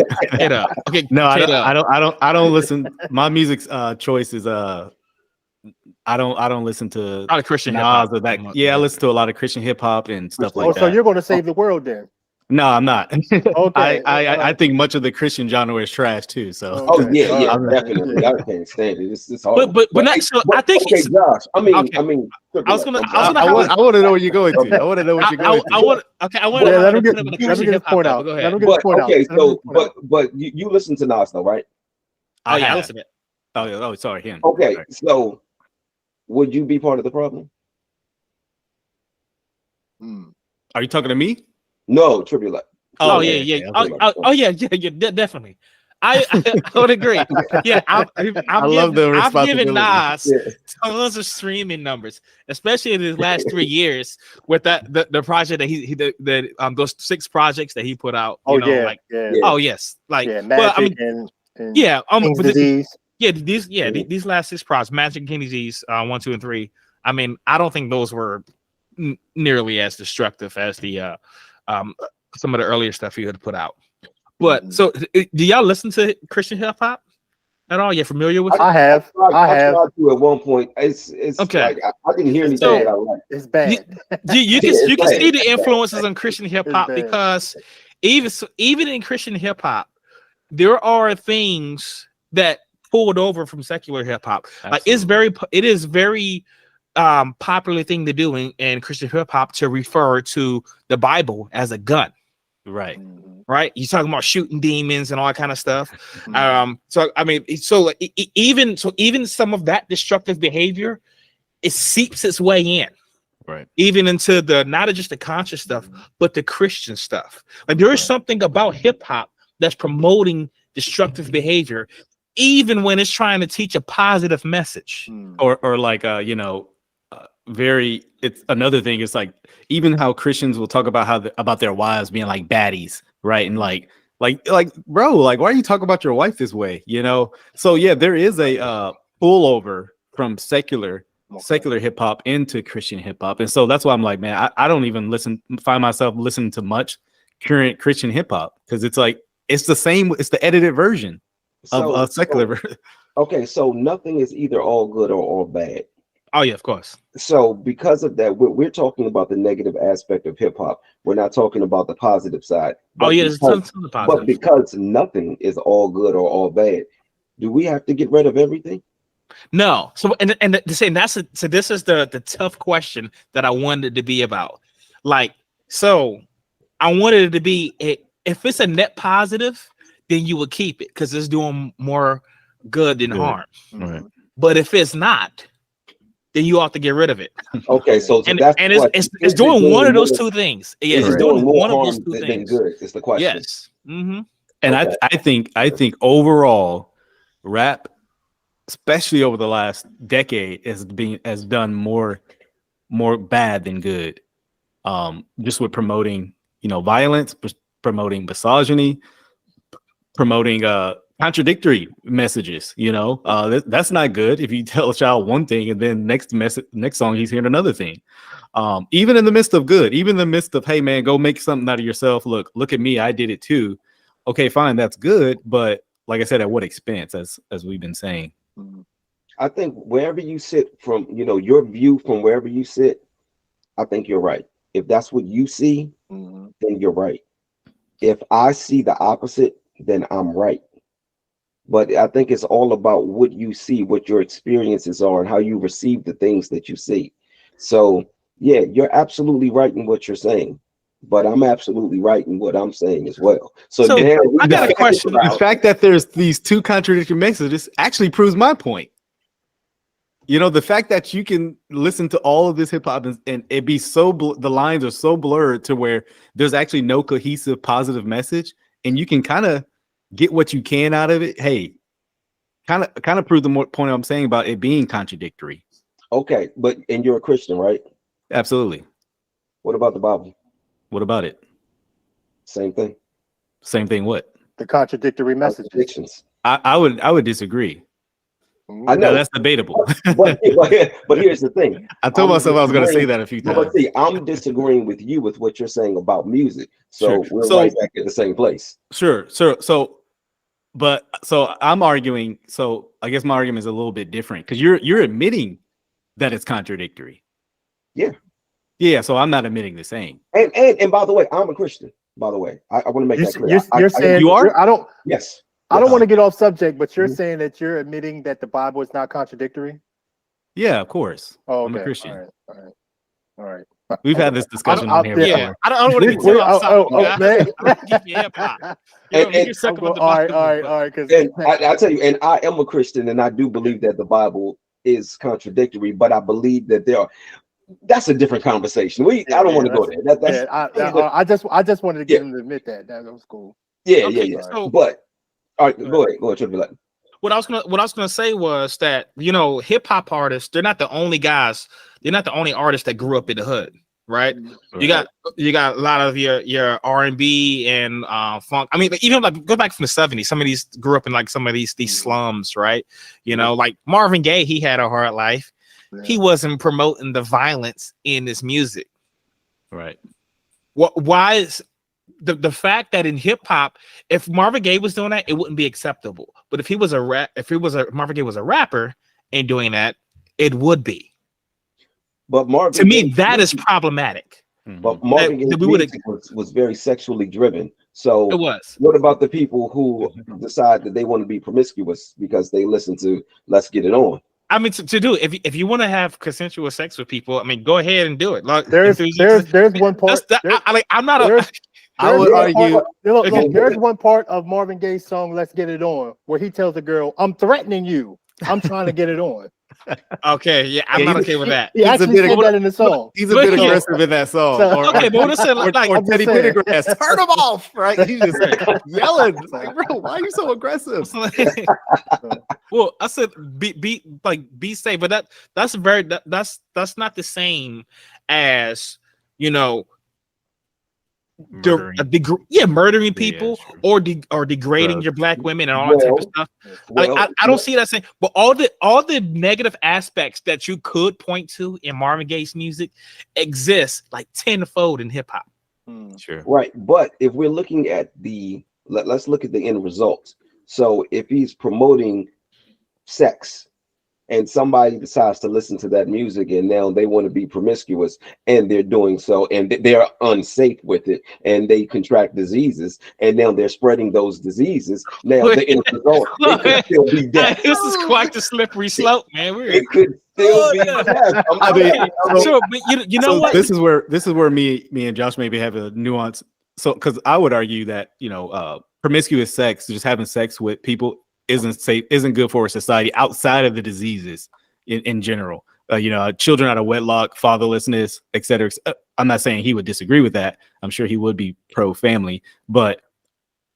Okay. No, I don't listen. My music choice is I don't listen to a lot of Christian Nas hip-hop. or that. Yeah, I listen to a lot of Christian hip hop and stuff like that. So you're going to save the world then? No, I'm not. Okay. I think much of the Christian genre is trash too. So. Definitely. I can't stand it. It's hard. But not. So I think. Okay, Josh. I mean. I want to know where you're going to. I want to know what you're going to. I want to. Let him get his point out. Go ahead. Okay, so but you listen to Nas though, right? I listen to it. Oh, sorry, him. Okay, so would you be part of the problem? Are you talking to me? No, Tribulate. Yeah, definitely. I would agree. Yeah, I've given Nas tons of streaming numbers, especially in his last 3 years with the project that he those 6 projects that he put out. Oh yeah. Oh yes, like Magic well, I mean, and yeah, King's Disease. These last 6 projects, Magic, King Disease, 1, 2, and 3. I mean, I don't think those were nearly as destructive as the some of the earlier stuff he had put out. But so, do y'all listen to Christian hip hop at all? You familiar with it? I have. I tried to at one point. It's okay. Like I didn't hear anything that I liked. It's bad. You can see the influences on Christian hip hop because even in Christian hip hop, there are things that pulled over from secular hip hop. Like it is very popular thing to do in Christian hip hop to refer to the Bible as a gun. Right, you're talking about shooting demons and all that kind of stuff. So I mean, even some of that destructive behavior, it seeps its way in, right? Even into the not just the conscious stuff, but the Christian stuff. Like there is something about hip hop that's promoting destructive behavior, even when it's trying to teach a positive message. Or like it's another thing. It's like even how Christians will talk about about their wives being like baddies, right? And like bro, like why are you talking about your wife this way? So yeah, there is a pullover from secular hip hop into Christian hip hop, and so that's why I'm like, man, I don't even find myself listening to much current Christian hip hop because it's like it's the same, it's the edited version of secular. Okay, so nothing is either all good or all bad. Oh yeah, of course. So because of that, we're talking about the negative aspect of hip hop. We're not talking about the positive side. But there's tons of the positive. But because nothing is all good or all bad, do we have to get rid of everything? No. So this is the tough question that I wanted to be about. Like, so I wanted it to be if it's a net positive, then you would keep it because it's doing more good than harm. Right. But if it's not, then you ought to get rid of it. Okay, so it's doing one of those two things. Yeah, it's doing one of those two things. Good. It's the question. Yes. Mm-hmm. And okay. I think overall, rap, especially over the last decade, has done more bad than good. Just with promoting, violence, promoting misogyny, promoting contradictory messages. That's not good. If you tell a child one thing and then next song he's hearing another thing. Even in the midst of good, even in the midst of, hey man, go make something out of yourself. Look at me, I did it too. Okay, fine, that's good, but like I said, at what expense? As we've been saying. I think wherever you sit from, your view from wherever you sit, I think you're right. If that's what you see, then you're right. If I see the opposite, then I'm right. But I think it's all about what you see, what your experiences are, and how you receive the things that you see. So, yeah, you're absolutely right in what you're saying, but I'm absolutely right in what I'm saying as well. So now I got a question. The fact that there's these two contradictory messages actually proves my point. The fact that you can listen to all of this hip hop and it be so the lines are so blurred to where there's actually no cohesive positive message, and you can kind of get what you can out of it. Hey, kind of prove the point I'm saying about it being contradictory. Okay, and you're a Christian, right? Absolutely. What about the Bible? What about it? Same thing. Same thing. What? The contradictory messages. I would disagree. I know that's debatable. but here's the thing. I told myself I was going to say that a few times. But see, I'm disagreeing with you with what you're saying about music. So we're right back at the same place. Sure. So I'm arguing. So I guess my argument is a little bit different because you're admitting that it's contradictory. Yeah. Yeah. So I'm not admitting the same. And by the way, I'm a Christian. By the way, I want to make that clear. You're saying you are. Yes. I don't want to get off subject, but you're saying that you're admitting that the Bible is not contradictory? Yeah, of course. Oh, okay. I'm a Christian. All right. We've had this discussion on here before. I don't want to get too off subject. All right. I tell you, and I am a Christian, and I do believe that the Bible is contradictory, but I believe that that's a different conversation. I don't want to go there. I just wanted to get him to admit that. That was cool. Yeah. So, but All right, go ahead, Triple. What I was gonna say was that, you know, hip hop artists, they're not the only guys, they're not the only artists that grew up in the hood, right? You got a lot of your R&B and funk. I mean, even like go back from the 70s. Some of these grew up in like some of these slums, right? You know, like Marvin Gaye, he had a hard life. He wasn't promoting the violence in his music. Right. Why is the fact that in hip hop, if Marvin Gaye was doing that, it wouldn't be acceptable. But if Marvin Gaye was a rapper and doing that, it would be. But Marvin, to me, that is problematic. But Marvin Gaye's music was very sexually driven. So it was. What about the people who decide that they want to be promiscuous because they listen to "Let's Get It On"? I mean, to do it, if you want to have consensual sex with people, I mean, go ahead and do it. Like, there's one part. I'm not a. I would argue. There's one part of Marvin Gaye's song "Let's Get It On" where he tells the girl, "I'm threatening you. I'm trying to get it on." Okay, yeah, I'm not okay with that. He actually said that in the song. He's a bit aggressive in that song. Okay, but what is it like? Or Teddy Pendergrass, turn him off, right? He's just yelling. It's like, bro, why are you so aggressive? Well, I said be safe, but that's not the same as, you know, murdering people or degrading your black women and all that type of stuff. I don't see that same. But all the negative aspects that you could point to in Marvin Gaye's music exist like tenfold in hip hop. Sure. Right, but if we're looking at let's look at the end result. So if he's promoting sex, and somebody decides to listen to that music and now they want to be promiscuous and they're doing so and they're unsafe with it and they contract diseases and now they're spreading those diseases. Now the end result, it could still be death. This is quite the slippery slope, man. It could still be death. I mean, sure, but you know what? This is where me and Josh maybe have a nuance. So because I would argue that, you know, promiscuous sex, just having sex with people, isn't safe, isn't good for a society outside of the diseases in general. You know, children out of wedlock, fatherlessness, etc. I'm not saying he would disagree with that. I'm sure he would be pro-family, but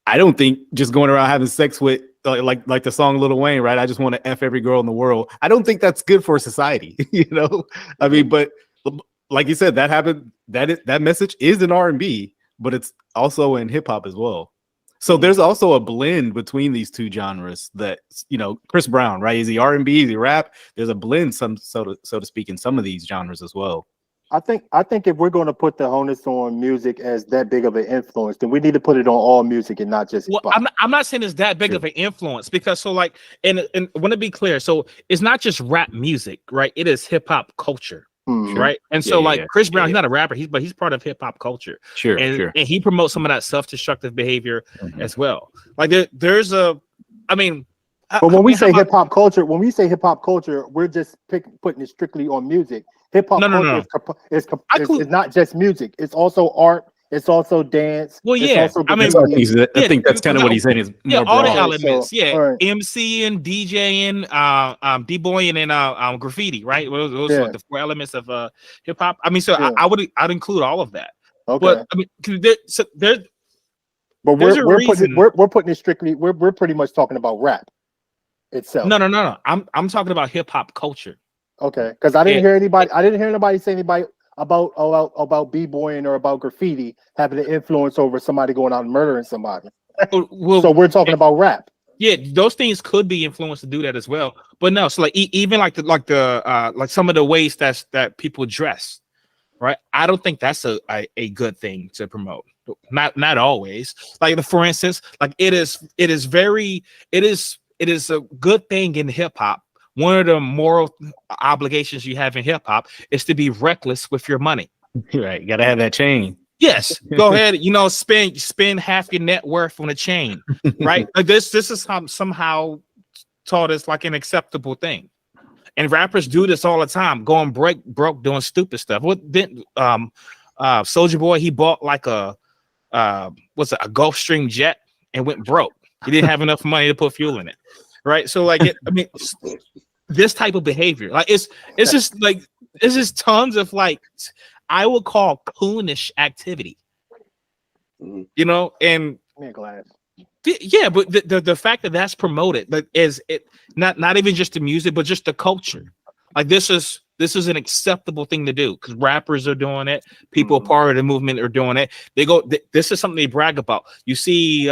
I don't think just going around having sex with like the song Lil Wayne, right? I just want to F every girl in the world. I don't think that's good for society. You know, I mean, but like you said, that happened. That message is in R&B, but it's also in hip hop as well. So there's also a blend between these two genres that, you know, Chris Brown, right? Is he R&B? Is he rap? There's a blend, so to speak, in some of these genres as well. I think if we're going to put the onus on music as that big of an influence, then we need to put it on all music and not just. Well, I'm not saying it's that big of an influence because and I want to be clear. So it's not just rap music, right? It is hip hop culture. Right. And so Chris Brown, he's not a rapper, but he's part of hip hop culture. Sure. And he promotes some of that self-destructive behavior as well. Like there's but when we say hip hop culture, we're just putting it strictly on music. Hip hop culture is not just music. It's also art. It's also dance. Well, yeah. I think that's kind of what he's saying is more all broad. the elements. So, right. MCing, DJing, D-boying, and graffiti. Right. Those are the four elements of hip hop. I mean, so I'd include all of that. Okay. But I mean, But we're putting it strictly. We're pretty much talking about rap itself. No. I'm talking about hip hop culture. Okay, because I didn't hear anybody say anything about b-boying or about graffiti having an influence over somebody going out and murdering somebody. Well, so we're talking about rap. Yeah, those things could be influenced to do that as well. But no, so like even like some of the ways that people dress, right? I don't think that's a good thing to promote. Not always. Like for instance, like it is a good thing in hip hop. One of the moral obligations you have in hip hop is to be reckless with your money. Right, you gotta have that chain. Yes, go ahead. You know, spend half your net worth on a chain, right? Like this is somehow taught as like an acceptable thing, and rappers do this all the time, going broke doing stupid stuff. What did Soulja Boy? He bought like a Gulfstream jet and went broke. He didn't have enough money to put fuel in it. Right. So like this type of behavior, like it's just tons of like I would call coonish activity. You know, and Yeah, but the fact that that's promoted, like, is it not even just the music, but just the culture. Like this is an acceptable thing to do because rappers are doing it. People part of the movement are doing it. They go. This is something they brag about. You see,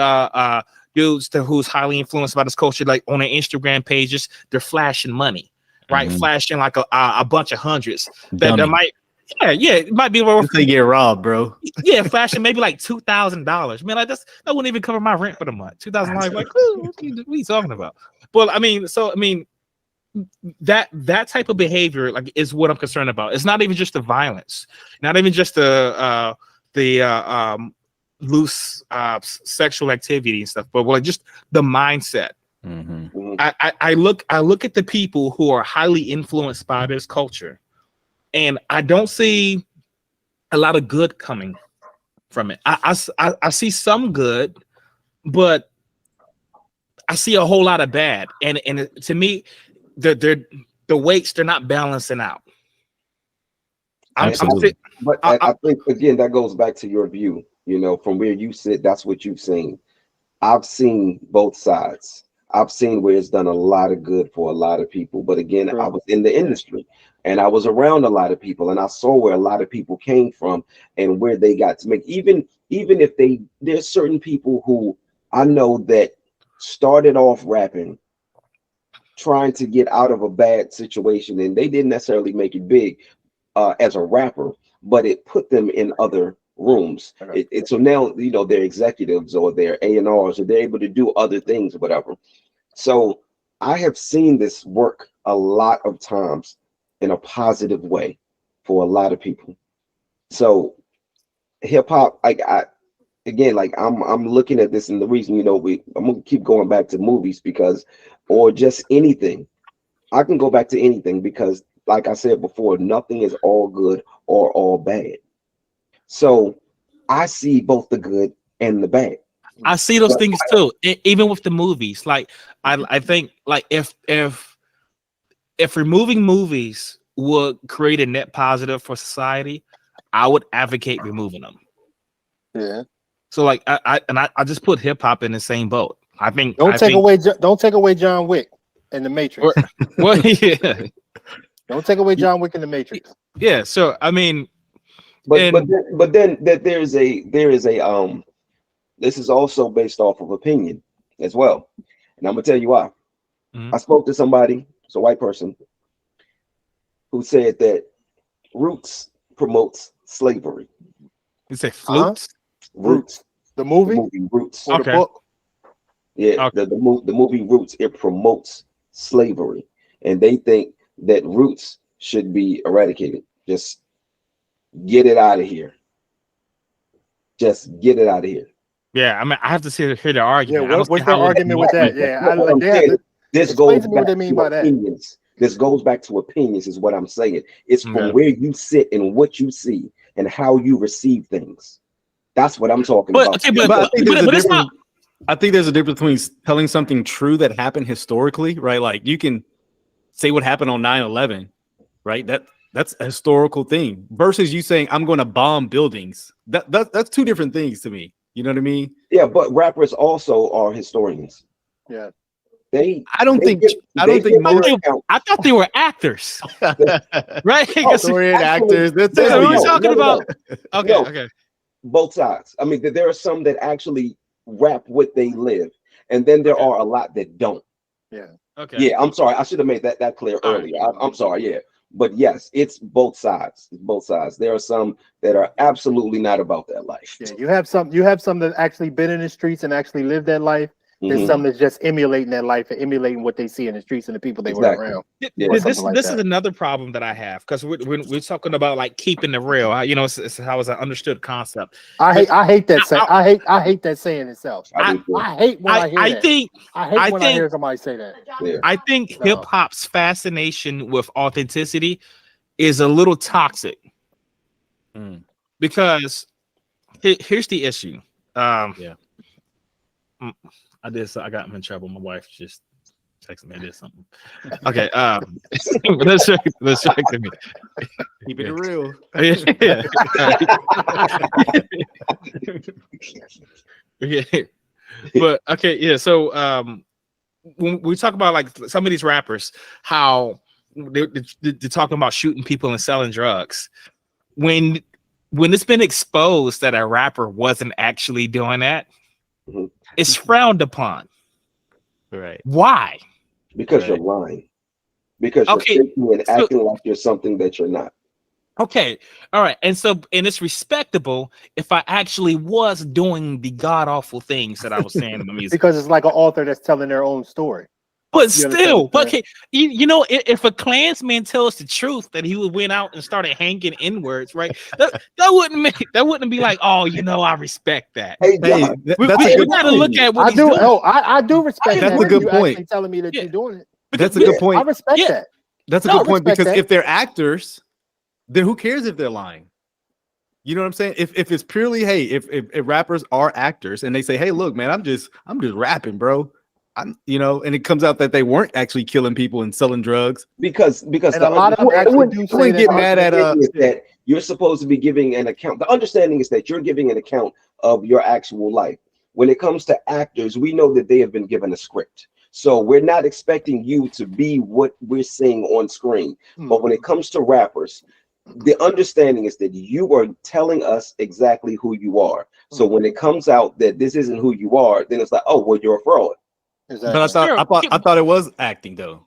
dudes who's highly influenced by this culture, like on their Instagram pages, they're flashing money, right? Flashing like a bunch of hundreds that might. Yeah, it might be worth. They get robbed, bro. Yeah, flashing maybe like $2,000. Man, like that wouldn't even cover my rent for the month. $2,000. Like, what are you talking about? Well, I mean, that type of behavior like is what I'm concerned about. It's not even just the violence, not even just the loose sexual activity and stuff, but like just the mindset. I look at the people who are highly influenced by this culture, and I don't see a lot of good coming from it. I see some good, but I see a whole lot of bad, and to me, the weights, they're not balancing out. I think again that goes back to your view. You know, from where you sit, that's what you've seen. I've seen both sides. I've seen where it's done a lot of good for a lot of people. But again, I was in the industry and I was around a lot of people, and I saw where a lot of people came from and where they got to make. Even if there's certain people who I know that started off rapping, trying to get out of a bad situation, and they didn't necessarily make it big as a rapper, but it put them in other rooms. So now, you know, they're executives or they're A&Rs, or they're able to do other things or whatever. So I have seen this work a lot of times in a positive way for a lot of people. So hip hop, I'm looking at this, and the reason, you know, I'm gonna keep going back to movies because, or just anything. I can go back to anything because, like I said before, nothing is all good or all bad. So I see both the good and the bad. I see those things too, even with the movies. Like I think like if removing movies would create a net positive for society, I would advocate removing them. Yeah. So like I just put hip hop in the same boat. I think don't take away John Wick and the Matrix. Well, yeah. Don't take away John Wick and the Matrix. Yeah. So I mean, but then there is a this is also based off of opinion as well, and I'm gonna tell you why. I spoke to somebody, it's a white person, who said that Roots promotes slavery. You say Flutes? Roots. The movie Roots. Or the book? Yeah, okay. the movie Roots, it promotes slavery, and they think that Roots should be eradicated. Just get it out of here. Just get it out of here. Yeah, I mean, I have to hear the argument. Yeah, what's their argument with that? Yeah, this goes back to opinions. This goes back to opinions, is what I'm saying. It's from where you sit and what you see and how you receive things. That's what I'm talking about. Okay, but I think there's a difference between telling something true that happened historically, right? Like you can say what happened on 9/11, right? That's a historical thing versus you saying I'm going to bomb buildings. That's two different things to me. You know what I mean? Yeah, but rappers also are historians. Yeah. I thought they were actors. Right? Historian actors. That's what we're talking about. Okay, okay. Both sides. I mean, there are some that actually rap what they live, and then there are a lot that don't. Yeah. Okay. Yeah, I'm sorry. I should have made that clear earlier. I'm sorry. Yeah. But yes, it's both sides. It's both sides. There are some that are absolutely not about that life. Yeah, you have some that actually been in the streets and actually lived that life. There's some that's just emulating that life and emulating what they see in the streets and the people they were around. This is another problem that I have because we're talking about like keeping the real. You know, it's how it's an understood concept. I hate that saying. I hate that saying itself. I hate when I hear that. I hate when I hear somebody say that. Yeah. I think hip hop's fascination with authenticity is a little toxic because here's the issue. I got him in trouble. My wife just texted me. I did something. Okay. Let's check to me. Keep it real. Yeah. But okay, yeah. So when we talk about like some of these rappers, how they're talking about shooting people and selling drugs, when it's been exposed that a rapper wasn't actually doing that, Mhm. it's frowned upon. Right. Why? Because you're Right. lying. Because you're Okay, faking and so acting like you're something that you're not. okay, all right, and it's respectable if I actually was doing the god awful things that I was saying in the music. Because it's like an author that's telling their own story. But You understand still, what I'm saying? okay, you know, if a Klansman tells the truth that he would went out and started hanging in words, right? That wouldn't be like, oh, you know, I respect that. Hey, Hey, John, that's a We good gotta look at what I he's do. doing. Oh, I do respect That's that. a If good you point. actually telling me that Yeah. you're doing it. That's a Yeah, good I point. respect Yeah. that. That's a No, good point respect because that. if they're actors, then who cares if they're lying? You know what I'm saying? If it's purely, hey, if rappers are actors and they say, hey, look, man, I'm just rapping, bro. And it comes out that they weren't actually killing people and selling drugs. because And a lot of them it actually wouldn't- do it say wouldn't that. get mad at is that you're supposed to be giving an account. The understanding is that you're giving an account of your actual life. When it comes to actors, we know that they have been given a script. So we're not expecting you to be what we're seeing on screen. But when it comes to rappers, the understanding is that you are telling us exactly who you are. So when it comes out that this isn't who you are, then it's like, oh, well, you're a fraud. But I Exactly. thought it was acting though.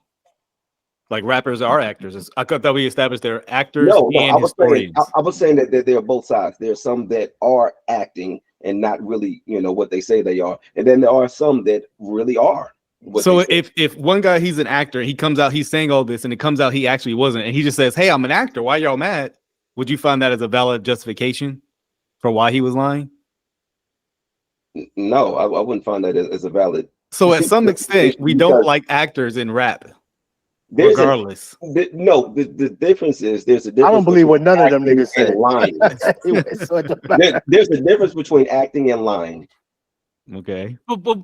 Like rappers are actors. I thought we established they're actors No, and historians. I was saying that there are both sides. There's some that are acting and not really, what they say they are, and then there are some that really are what So they say. if one guy he's an actor, he comes out, he's saying all this, and it comes out he actually wasn't, and he just says, "Hey, I'm an actor. Why y'all mad?" Would you find that as a valid justification for why he was lying? No, I wouldn't find that as a valid. So at some extent, we don't Because like actors in rap, there's a regardless. no. The difference is there's a I difference. don't believe what none of them acting niggas said. and lying. Anyway, so it don't matter. There's a difference between acting and lying. Okay. but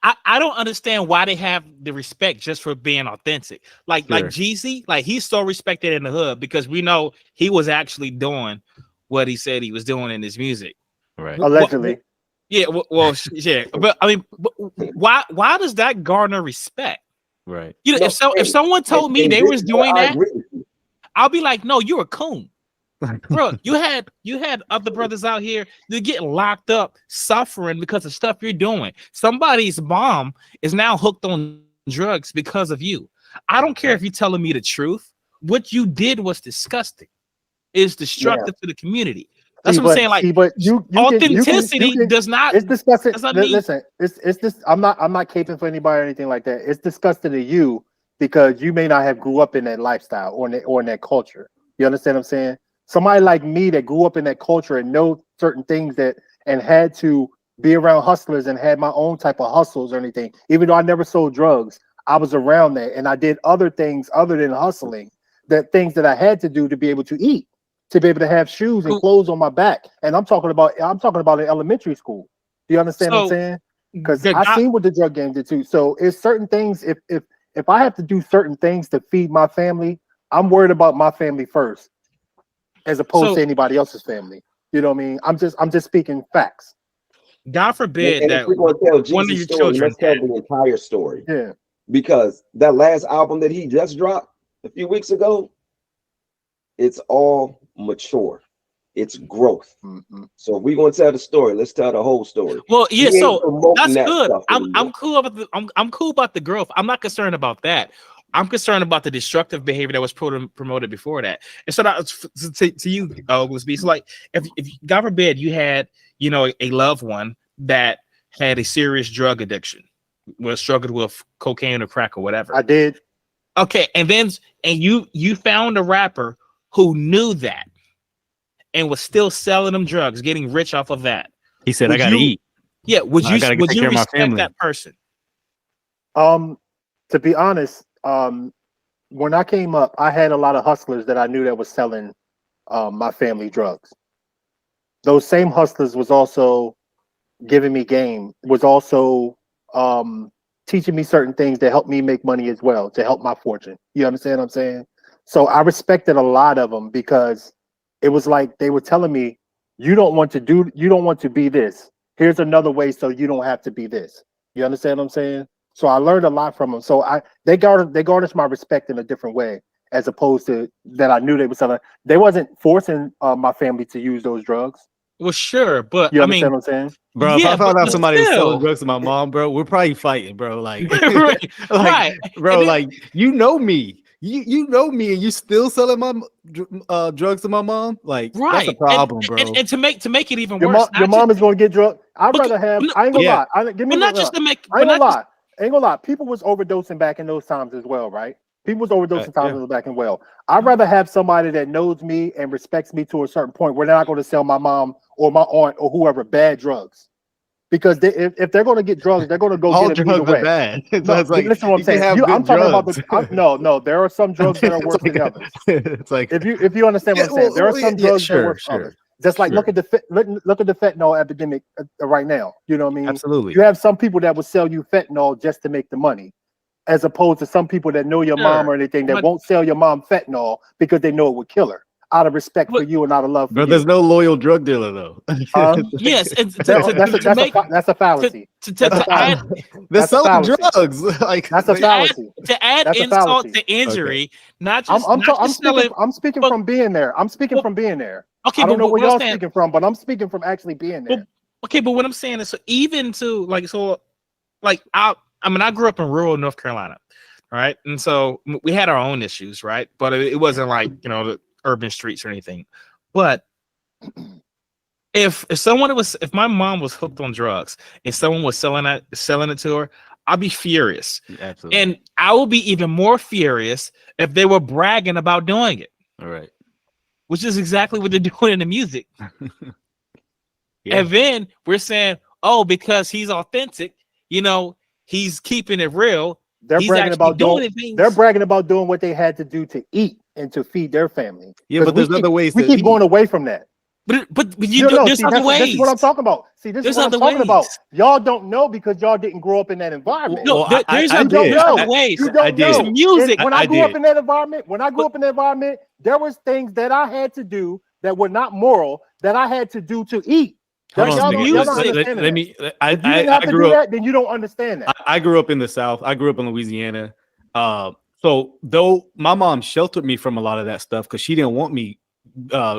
I don't understand why they have the respect just for being authentic. Like Sure. Jeezy, like he's so respected in the hood because we know he was actually doing what he said he was doing in his music. Right. Allegedly. Yeah, yeah, but I mean, why does that garner respect? Right. You know, if someone told me they was doing I that, agree with you. I'll be like, no, you're a coon. Bro, you had other brothers out here that get locked up suffering because of stuff you're doing. Somebody's mom is now hooked on drugs because of you. I don't care if you're telling me the truth. What you did was disgusting. It's destructive to the community. That's what I'm saying. Like, but you authenticity can, does not. It's disgusting. Does not mean, Listen, it's this. I'm not caping for anybody or anything like that. It's disgusting to you because you may not have grew up in that lifestyle or in that culture. You understand what I'm saying? Somebody like me that grew up in that culture and know certain things and had to be around hustlers and had my own type of hustles or anything. Even though I never sold drugs, I was around that and I did other things other than hustling. That things that I had to do to be able to eat, to be able to have shoes and clothes on my back. And I'm talking about in elementary school. Do you understand what I'm saying? Because I seen what the drug game did too. So it's certain things. If I have to do certain things to feed my family, I'm worried about my family first, as opposed to anybody else's family. You know what I mean? I'm just speaking facts. God forbid and that if we're going to tell one of Jesus' your story, children let's tell the entire story. Yeah. Because that last album that he just dropped a few weeks ago, it's all mature. It's growth. Mm-hmm. So if we're going to tell the story, let's tell the whole story. Well, yeah, so that's that good. I'm anymore. cool about I'm cool about the growth. I'm not concerned about that. I'm concerned about the destructive behavior that was promoted before that. And so to you, was be so like if God forbid you had a loved one that had a serious drug addiction, was struggled with cocaine or crack or whatever. I did. Okay, and you found a rapper who knew that and was still selling them drugs, getting rich off of that. He said, "I gotta eat." Yeah, would you respect that person? To be honest, when I came up, I had a lot of hustlers that I knew that was selling my family drugs. Those same hustlers was also giving me game, was also teaching me certain things that helped me make money as well, to help my fortune. You understand what I'm saying? So I respected a lot of them because it was like they were telling me, you don't want to be this. Here's another way so you don't have to be this. You understand what I'm saying? So I learned a lot from them. So they garnished my respect in a different way, as opposed to that I knew they were selling. They wasn't forcing my family to use those drugs. Well, sure, but You I understand mean, what I'm saying? Bro, if yeah, I found out somebody was selling still. drugs to my mom, bro, we're probably fighting, bro. Like, Right, like right. bro, And then- like you know me. You know me, and you still selling my drugs to my mom. Like that's a right, problem, bro. and to make it even Your worse, mom, your mom is going to get drugged. I'd but- rather have. but- I ain't gonna yeah. lie. Give me. but not just to make, I ain't but gonna not just, lie. I ain't gonna lie. People was overdosing back in those times as well, right? People was overdosing times back in well. I'd rather have somebody that knows me and respects me to a certain point where they're not going to sell my mom or my aunt or whoever bad drugs. Because if they're going to get drugs, they're going to go All get them drugs either are way. bad. So No, it's like listen to what I'm you can saying. have good I'm talking about drugs. no. There are some drugs that are worse than others. It's like If you understand what I'm saying, there are some drugs that are worse than others. Just like look at the fentanyl epidemic right now. You know what I mean? Absolutely. You have some people that will sell you fentanyl just to make the money, as opposed to some people that know your mom or anything that won't sell your mom fentanyl because they know it would kill her, out of respect for you and out of love for But you. there's no loyal drug dealer though. yes, and that's a fallacy. They're selling drugs. Like that's a fallacy. To add insult to injury, not just I'm speaking from being there. I'm speaking from being there. Okay, I don't know where what y'all speaking from, but I'm speaking from actually being there. Okay, but what I'm saying is, so even to I grew up in rural North Carolina, right? And so we had our own issues, right? But it wasn't like, the urban streets or anything. But if my mom was hooked on drugs and someone was selling it to her, I'd be furious. Absolutely. And I will be even more furious if they were bragging about doing it. All right. Which is exactly what they're doing in the music. Yeah. And then we're saying, oh, because he's authentic, he's keeping it real. They're bragging about doing what they had to do to eat and to feed their family. Yeah, but there's other ways. We keep going away from that. But there's other ways. This is what I'm talking about. See, this is what I'm talking about. Y'all don't know because y'all didn't grow up in that environment. No, there's other ways. You don't know. Music. When I grew up in that environment, there was things that I had to do that were not moral that I had to do to eat. Let me. I grew up. Then you don't understand that. I grew up in the South. I grew up in Louisiana. So though my mom sheltered me from a lot of that stuff because she didn't want me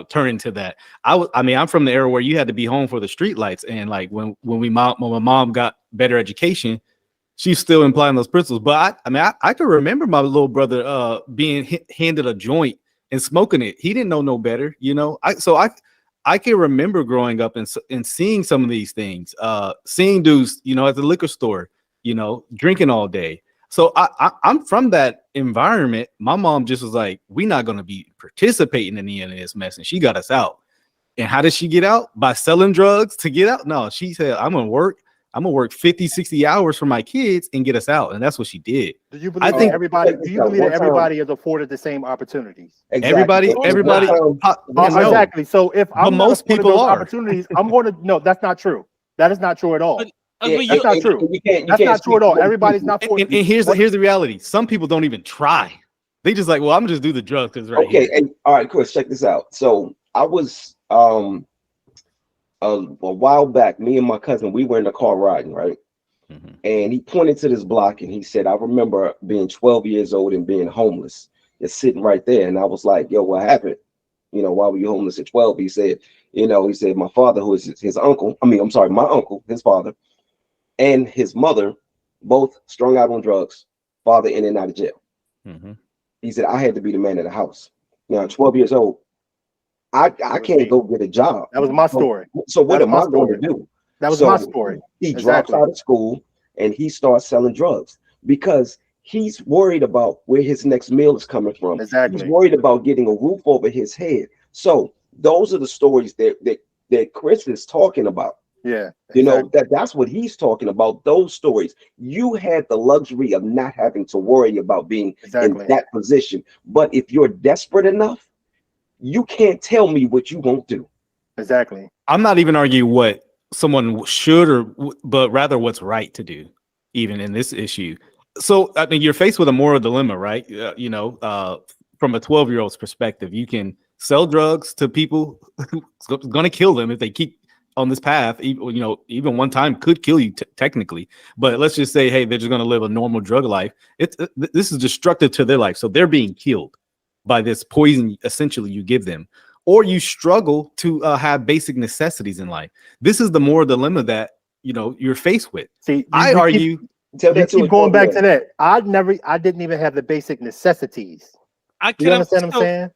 turn into that. I'm from the era where you had to be home for the street lights, and like when my mom got better education, she's still implying those principles. But I can remember my little brother being handed a joint and smoking it. He didn't know no better, I can remember growing up and seeing some of these things, seeing dudes, at the liquor store, drinking all day. So I'm from that environment. My mom just was like, we're not going to be participating in any of this mess. And she got us out. And how did she get out? By selling drugs to get out? No, she said, I'm going to work 50, 60 hours for my kids and get us out. And that's what she did. Do you believe that everybody is afforded the same opportunities? Exactly. Everybody. Exactly. So if I'm most people are opportunities, I'm going to, no, that's not true. That is not true at all. That's not true. That's not true at all. Everybody's not for and here's the reality. Some people don't even try. They just like, well, I'm gonna just do the drugs because okay. And all right, Chris, check this out. So I was a while back, me and my cousin, we were in the car riding, right? Mm-hmm. And he pointed to this block and he said, I remember being 12 years old and being homeless. It's sitting right there. And I was like, yo, what happened? Why were you homeless at 12? He said, my father, who is his uncle, my uncle, his father, and his mother, both strung out on drugs, father in and out of jail. Mm-hmm. He said, I had to be the man of the house. Now, 12 years old, I can't go get a job. That was my story. So what am I going to do? That was my story. He drops out of school and he starts selling drugs because he's worried about where his next meal is coming from. Exactly. He's worried about getting a roof over his head. So those are the stories that Chris is talking about. Yeah, that's what he's talking about. Those stories. You had the luxury of not having to worry about being in that position. But if you're desperate enough, you can't tell me what you won't do. Exactly. I'm not even arguing what someone should but rather what's right to do, even in this issue. So you're faced with a moral dilemma, right? From a 12-year-old's perspective, you can sell drugs to people who's going to kill them if they keep on this path, even one time could kill you technically. But let's just say, hey, they're just going to live a normal drug life. This is destructive to their life, so they're being killed by this poison. Essentially, you give them, or you struggle to have basic necessities in life. This is the moral dilemma that you're faced with. See, I argue. You keep going back to that. I didn't even have the basic necessities. You understand what I'm saying?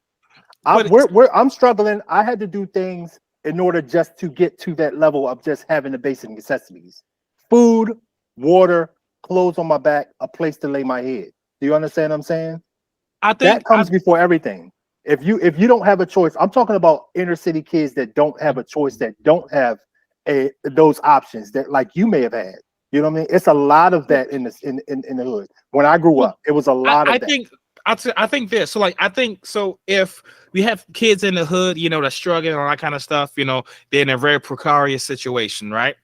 I'm struggling. I had to do things in order just to get to that level of just having the basic necessities: food, water, clothes on my back, a place to lay my head. Do you understand what I'm saying? I think that comes before everything. If you don't have a choice, I'm talking about inner city kids that don't have a choice, that don't have those options that like you may have had. You know what I mean? It's a lot of that in the hood. When I grew up, it was a lot of that. I think this. So like I think so if we have kids in the hood, that's struggling and all that kind of stuff, they're in a very precarious situation, right?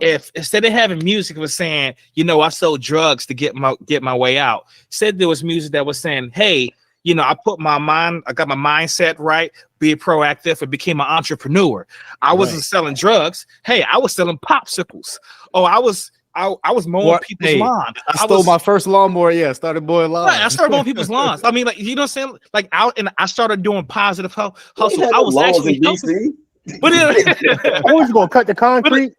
If instead of having music was saying, I sold drugs to get my way out, said there was music that was saying, hey, I got my mindset right, be proactive, and became an entrepreneur. I wasn't selling drugs. Hey, I was selling popsicles. Oh, I was mowing people's lawns. I stole my first lawnmower. Yeah, started mowing lawns. Right, I started mowing people's lawns. I mean, like, you know what I'm saying? Like, I started doing positive hustle. I was actually helping. But I was gonna cut the concrete.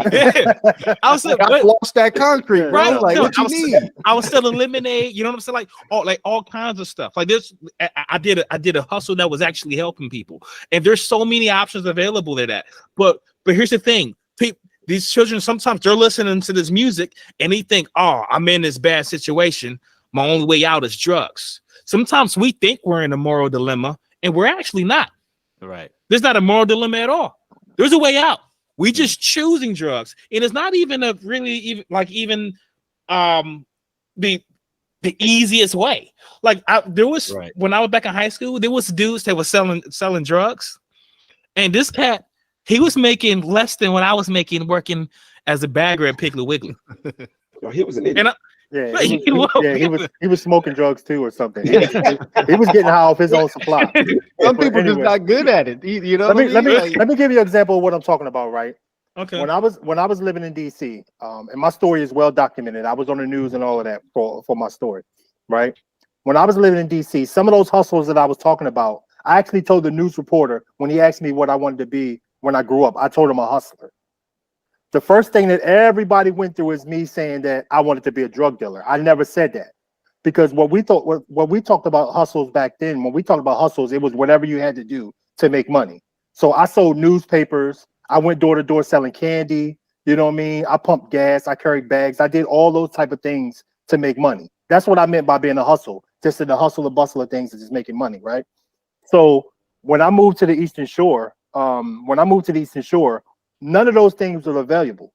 I was like, I lost that concrete, right? Like, what you need? I was selling lemonade. You know what I'm saying? Like all kinds of stuff. Like this, I did a hustle that was actually helping people. And there's so many options available to that. But here's the thing. These children, sometimes they're listening to this music and they think, oh, I'm in this bad situation. My only way out is drugs. Sometimes we think we're in a moral dilemma and we're actually not. Right. There's not a moral dilemma at all. There's a way out. We just choosing drugs. And it's not even the easiest way. Like there was when I was back in high school, there was dudes that were selling drugs. And this cat, he was making less than what I was making working as a bagger at Piggly Wiggly. He was an idiot. He was smoking drugs too, or something. He was getting high off his own supply. Some people just not good at it. Let me give you an example of what I'm talking about. Right. Okay. When I was living in DC, and my story is well documented. I was on the news and all of that for my story. Right. When I was living in DC, some of those hustles that I was talking about, I actually told the news reporter when he asked me what I wanted to be when I grew up. I told him a hustler. The first thing that everybody went through is me saying that I wanted to be a drug dealer. I never said that, because what we talked about hustles back then, when we talked about hustles, it was whatever you had to do to make money. So I sold newspapers. I went door to door selling candy. You know what I mean? I pumped gas. I carried bags. I did all those type of things to make money. That's what I meant by being a hustle, just in the hustle and bustle of things, is just making money, right? So when I moved to the Eastern Shore, none of those things were available.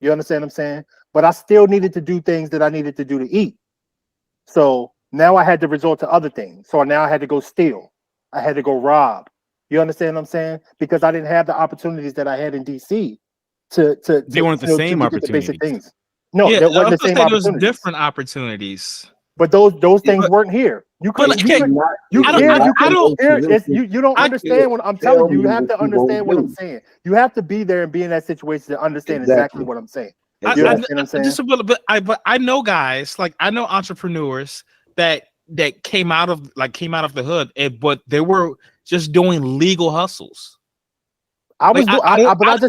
You understand what I'm saying? But I still needed to do things that I needed to do to eat. So now I had to resort to other things. So now I had to go steal. I had to go rob. You understand what I'm saying? Because I didn't have the opportunities that I had in DC they weren't the same opportunities. The basic things. No, yeah, there wasn't the same opportunities. There was different opportunities. But those things weren't here. You don't understand what I'm telling you. You have to understand what I'm saying. You have to be there and be in that situation to understand exactly what I'm saying. But I know guys, like I know entrepreneurs that came out of the hood, but they were just doing legal hustles. I just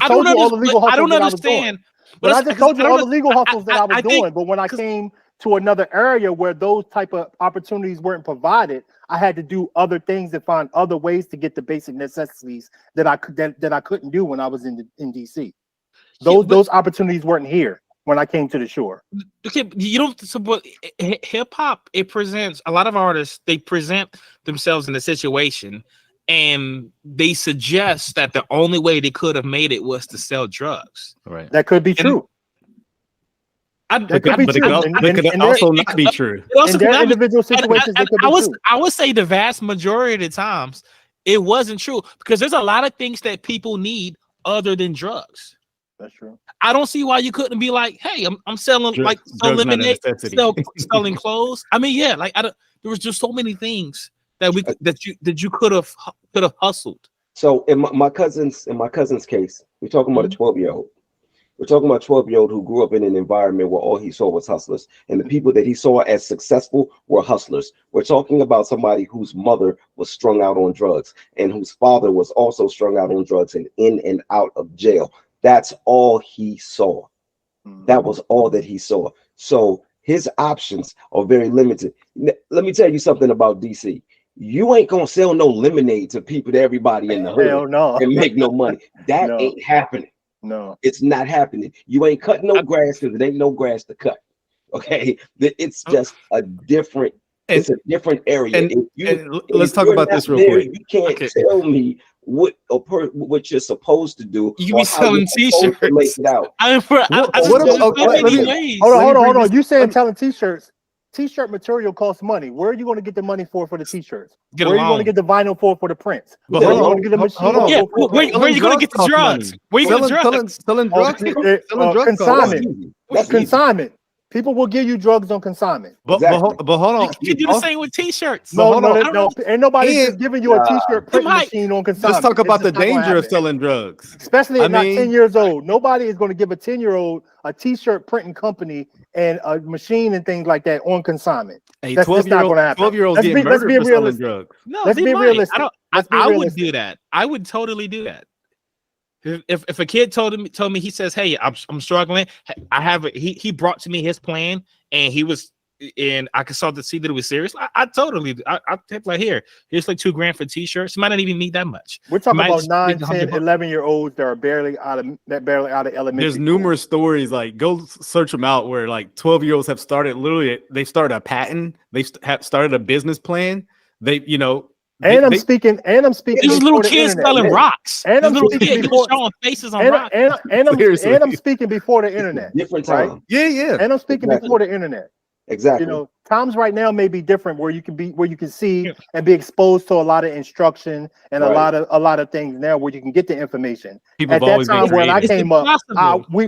told you all the legal hustles that I was doing. But I just told you all the legal hustles that I was doing. But when I came to another area where those type of opportunities weren't provided, I had to do other things and find other ways to get the basic necessities that I couldn't do when I was in DC. Those opportunities weren't here when I came to the shore. Okay, but hip hop, it presents a lot of artists. They present themselves in a situation, and they suggest that the only way they could have made it was to sell drugs. Right. That could be true. It could also not be true. In their individual situations, it could be true. I would say the vast majority of the times it wasn't true, because there's a lot of things that people need other than drugs. That's true. I don't see why you couldn't be like, hey, I'm selling lemonade, selling clothes. I mean, yeah, there was just so many things that you could have hustled. So in my cousin's case, we're talking about a 12-year-old. We're talking about a 12-year-old who grew up in an environment where all he saw was hustlers, and the people that he saw as successful were hustlers. We're talking about somebody whose mother was strung out on drugs and whose father was also strung out on drugs and in and out of jail. That's all he saw. That was all that he saw. So his options are very limited. Let me tell you something about DC. You ain't gonna sell no lemonade to people, to everybody in the hood, and make no money. That ain't happening. No, it's not happening. You ain't cutting no grass because it ain't no grass to cut. Okay, it's just a different. It's a different area. Let's talk about this real quick. You can't tell me what you're supposed to do. You be selling T-shirts. Make it out. Hold on. You saying selling T-shirts? T-shirt material costs money. Where are you going to get the money for the T-shirts? Where are you going to get the vinyl for the prints? But where are you going to get the machine? Where are you going to get the drugs? Where you get the drugs? Selling drugs? Consignment. Consignment. People will give you drugs on consignment. But hold on. You do the same with T-shirts. No. Ain't nobody just giving you a T-shirt print machine on consignment. Let's talk about the danger of selling drugs. Especially at not 10 years old. Nobody is going to give a 10-year-old a T-shirt printing company and a machine and things like that on consignment. That's not going to happen. 12-year-olds getting murdered for selling drugs. No, let's be realistic. I would do that. I would totally do that. If a kid told me he says, "Hey, I'm struggling," he brought to me his plan, and I saw to see that it was serious. I take like here's like $2,000 for T-shirts. You might not even need that much. We're talking about 9, 10, 11-year-olds that are barely out of elementary. There's numerous stories, like go search them out, where like 12-year-olds have started. Literally, they started a patent. They have started a business plan. I'm speaking. These little kids selling rocks. And I'm speaking showing faces on rocks. And I'm speaking before the internet. Different time. Right? Yeah. And I'm speaking before the internet. Exactly. Times right now may be different where you can see and be exposed to a lot of instruction and a lot of things now where you can get the information. At that time when I came up,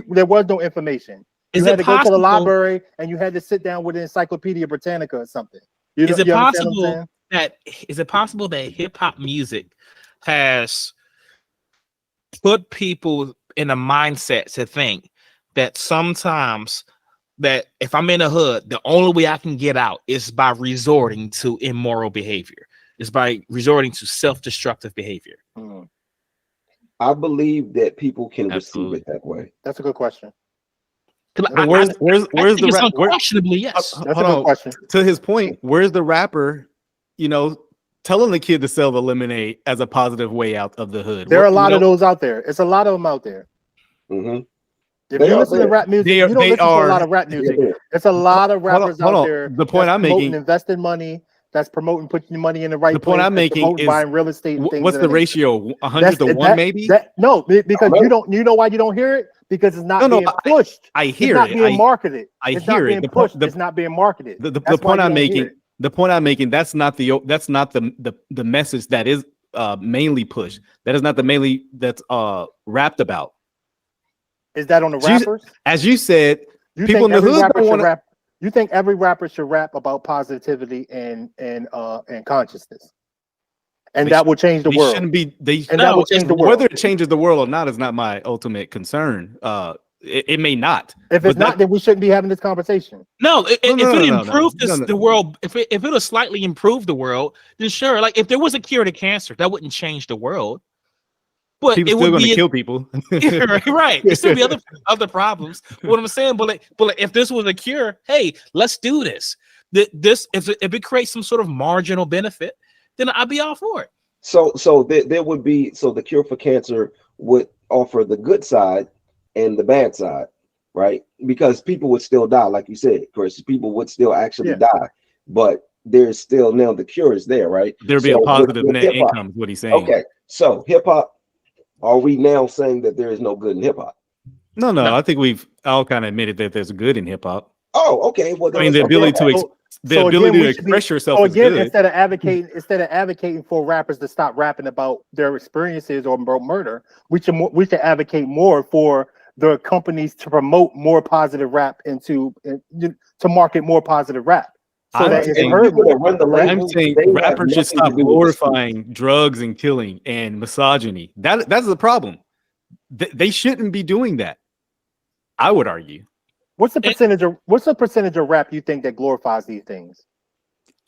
there was no information. You had to go to the library and you had to sit down with an Encyclopedia Britannica or something. Is it possible that hip hop music has put people in a mindset to think that sometimes that if I'm in a hood, the only way I can get out is by resorting to immoral behavior, is by resorting to self-destructive behavior? I believe that people can receive it that way. That's a good question. Where's the rapper? Unquestionably, yes. That's a good question. To his point, where's the rapper? Telling the kid to sell the lemonade as a positive way out of the hood. There are a lot of those out there. It's a lot of them out there. Mm-hmm. If you listen to rap music, you don't listen to a lot of rap music. It's a lot of rappers out there. The point I'm making, investing money. That's promoting putting your money in the right place. The point I'm making is buying real estate. And things what's the ratio? 100 to 1, maybe? No, because you know why you don't hear it? Because it's not being pushed. I hear it. It's not being marketed. It's not being pushed. It's not being marketed. The point I'm making, that's not the message that is mainly pushed. That is not the mainly that's rapped about. Is that on the rappers? As you said, people in the hood don't want to rap. You think every rapper should rap about positivity and consciousness, and that will change the world. Shouldn't be. That will change the world. Whether it changes the world or not is not my ultimate concern. It may not. If it's not, then we shouldn't be having this conversation. No, if it improved the world, if it'll slightly improve the world, then sure. Like if there was a cure to cancer, that wouldn't change the world. But people still going to kill people, right? There still be other problems. What I'm saying, but if this was a cure, hey, let's do this. If it creates some sort of marginal benefit, then I'd be all for it. So there would be the cure for cancer would offer the good side and the bad side, right? Because people would still die, like you said, Chris. People would still actually die, but there's still now the cure is there, right? There'd be a positive net income. Is what he's saying. Okay, so hip hop. Are we now saying that there is no good in hip hop? No. I think we've all kind of admitted that there's good in hip hop. Oh, okay. Well, I mean, the ability to express yourself. So again, instead of advocating for rappers to stop rapping about their experiences or about murder, we should advocate more for the companies to promote more positive rap and to market more positive rap. so that it's saying, heard more. Run the label, I'm saying they have rappers should nothing stop to do with glorifying drugs and killing and misogyny. That's the problem. They shouldn't be doing that. I would argue. What's the percentage of rap you think that glorifies these things?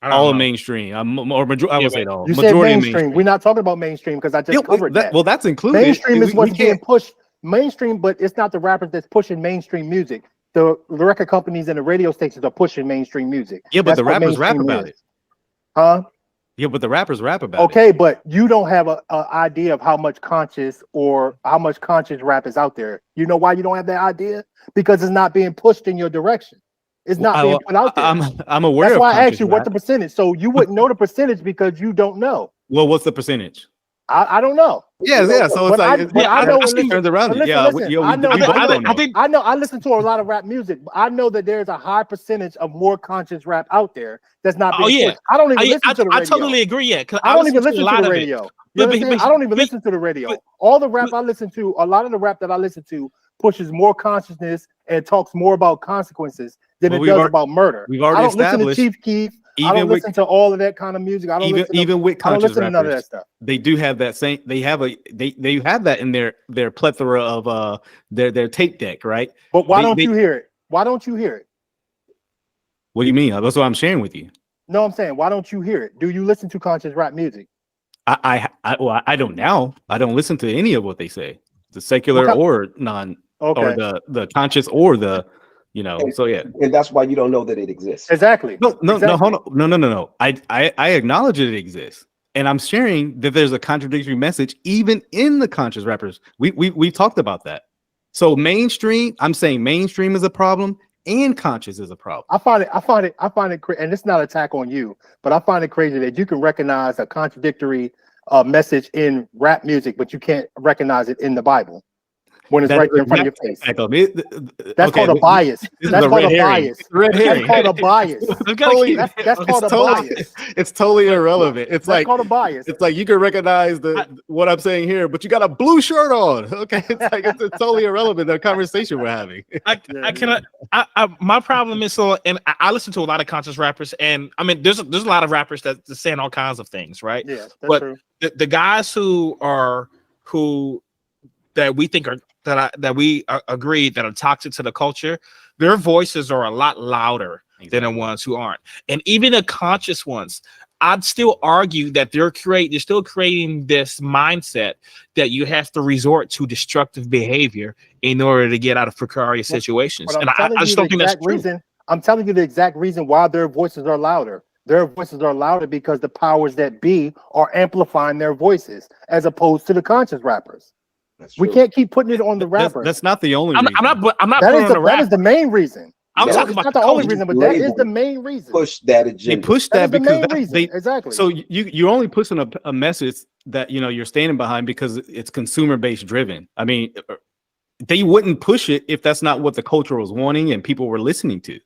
All mainstream. I would say all. You said mainstream. We're not talking about mainstream because I just covered that. Well, that's included. Mainstream is what's being pushed. Mainstream, but it's not the rappers that's pushing mainstream music. The record companies and the radio stations are pushing mainstream music. Yeah, but the rappers rap about it. Huh? Yeah, but the rappers rap about it. Okay, but you don't have an idea of how much conscious rap is out there. You know why you don't have that idea? Because it's not being pushed in your direction. It's not being put out there. I'm aware. That's why I asked you what the percentage. So you wouldn't know the percentage because you don't know. Well, what's the percentage? I don't know. Yeah. So it's I know it turns around. I know. I listen to a lot of rap music. I know that there's a high percentage of more conscious rap out there that's not being pushed. I don't even listen to the radio. I totally agree. Yeah, I don't even listen to the radio. I don't even listen to the radio. All the rap I listen to, a lot of the rap that I listen to pushes more consciousness and talks more about consequences than it does about murder. We've already established. Listen to Chief Keef. I don't listen to all of that kind of music. I don't with conscious rappers, none of that stuff. They do have that same. They have that in their plethora of their tape deck, right? But why don't you hear it? Why don't you hear it? What do you mean? That's what I'm sharing with you. No, I'm saying, why don't you hear it? Do you listen to conscious rap music? I don't now. I don't listen to any of what they say, the secular or non, or the conscious or the. So yeah, and that's why you don't know that it exists. Exactly. No, hold on. No. I acknowledge that it exists, and I'm sharing that there's a contradictory message even in the conscious rappers. We talked about that. So mainstream, I'm saying mainstream is a problem, and conscious is a problem. I find it, and it's not an attack on you, but I find it crazy that you can recognize a contradictory message in rap music, but you can't recognize it in the Bible. When it's right in front of your face. That's called a bias. That's called a bias. That's called a bias. That's called a bias. It's totally irrelevant. It's like called a bias. It's like you can recognize what I'm saying here, but you got a blue shirt on. Okay, it's totally irrelevant. The conversation we're having. My problem is and I listen to a lot of conscious rappers, and I mean, there's a lot of rappers that's saying all kinds of things, right? Yeah, that's but true. The guys that we think are that we agree that are toxic to the culture, their voices are a lot louder than the ones who aren't. And even the conscious ones, I'd still argue that they're still creating this mindset that you have to resort to destructive behavior in order to get out of precarious situations. And I just don't think that's true. I'm telling you the exact reason why their voices are louder. Their voices are louder because the powers that be are amplifying their voices as opposed to the conscious rappers. We can't keep putting it on the rappers. That's not the only reason. I'm not. That is the main reason. I'm talking about not the only reason, but that is the main reason. Push that agenda. They push that because exactly. So you're only pushing a message that you're standing behind because it's consumer based driven. I mean, they wouldn't push it if that's not what the culture was wanting and people were listening to.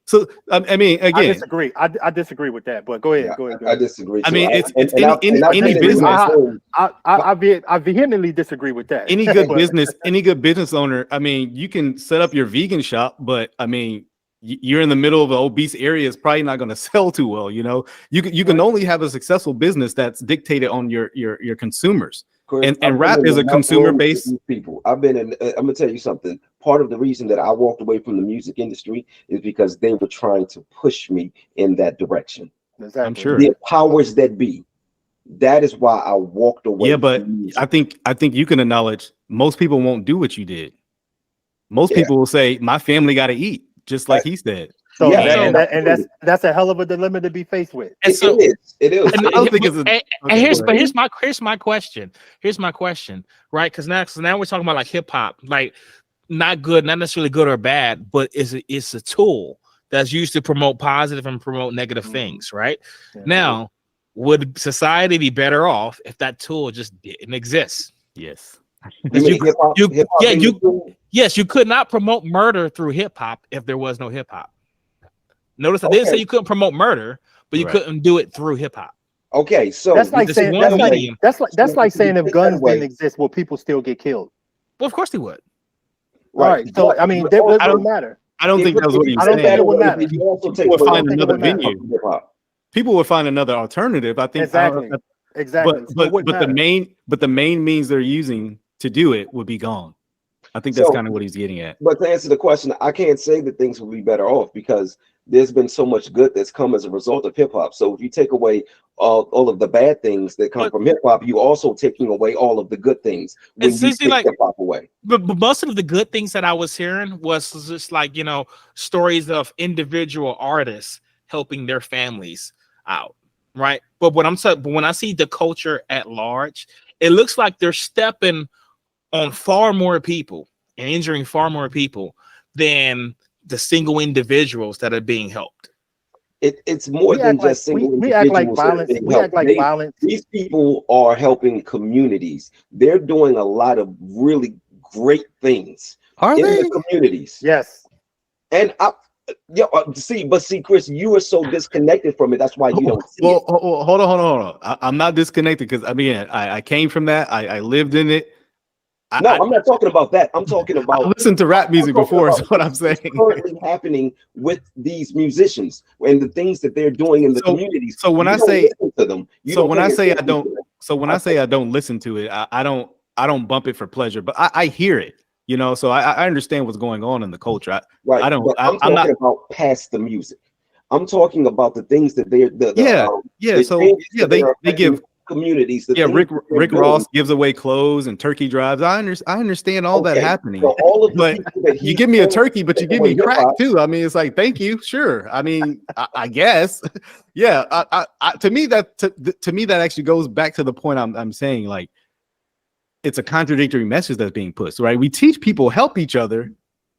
So I mean, again, I disagree. I disagree with that. But go ahead. I disagree. I mean, it's any business. I vehemently disagree with that. Any good business owner. I mean, you can set up your vegan shop, but I mean, you're in the middle of an obese area. It's probably not going to sell too well. You can only have a successful business that's dictated on your consumers. And rap is a consumer-based people. I'm gonna tell you something. Part of the reason that I walked away from the music industry is because they were trying to push me in that direction. Exactly. I'm sure the powers that be. That is why I walked away. Yeah, but I think you can acknowledge most people won't do what you did. Most people will say, "My family got to eat," just like he said. So that's a hell of a dilemma to be faced with. And so it is. I don't think here's my question. Here's my question, right? Because now we're talking about like hip hop, like not good, not necessarily good or bad, but it's a tool that's used to promote positive and promote negative things, right? Yeah. Now, would society be better off if that tool just didn't exist? Yes. Yes, you could not promote murder through hip hop if there was no hip hop. Notice I didn't say you couldn't promote murder, but you couldn't do it through hip hop. Okay, so that's like saying if guns didn't exist, will people still get killed? Well, of course they would. Right. So I mean, it doesn't matter. I don't think that's what he's I don't think saying. it would matter. You also take People would away find another venue. hip-hop. People would find another alternative. I think Exactly. Exactly. But So the main means they're using to do it would be gone. I think that's kind of what he's getting at. But to answer the question, I can't say that things will be better off because there's been so much good that's come as a result of hip hop. So if you take away all of the bad things that come from hip hop, you also taking away all of the good things when you take hip hop away. But most of the good things that I was hearing was just like, stories of individual artists helping their families out, right? But when I see the culture at large, it looks like they're stepping on far more people and injuring far more people than the single individuals that are being helped. It's more than just single individuals. We act like violence. We act like violence. These people are helping communities. They're doing a lot of really great things in the communities. Yes. And see, Chris, you are so disconnected from it. That's why you don't see it. Hold on. I'm not disconnected because I came from that. I lived in it. I'm not talking about that. I'm talking about. I listened to rap music before. Is what I'm saying. Currently happening with these musicians and the things that they're doing in the communities. So when I say to them, when I say I don't listen to it, I don't bump it for pleasure, but I hear it. So I understand what's going on in the culture. I'm talking about past the music. I'm talking about the things that they give communities. Rick Ross gives away clothes and turkey drives. I understand all that happening. So all of but you give me a turkey, but you give me crack too. I mean, it's like, thank you, sure. I mean, I guess, yeah. To me that actually goes back to the point I'm saying, like, it's a contradictory message that's being pushed, right? We teach people help each other,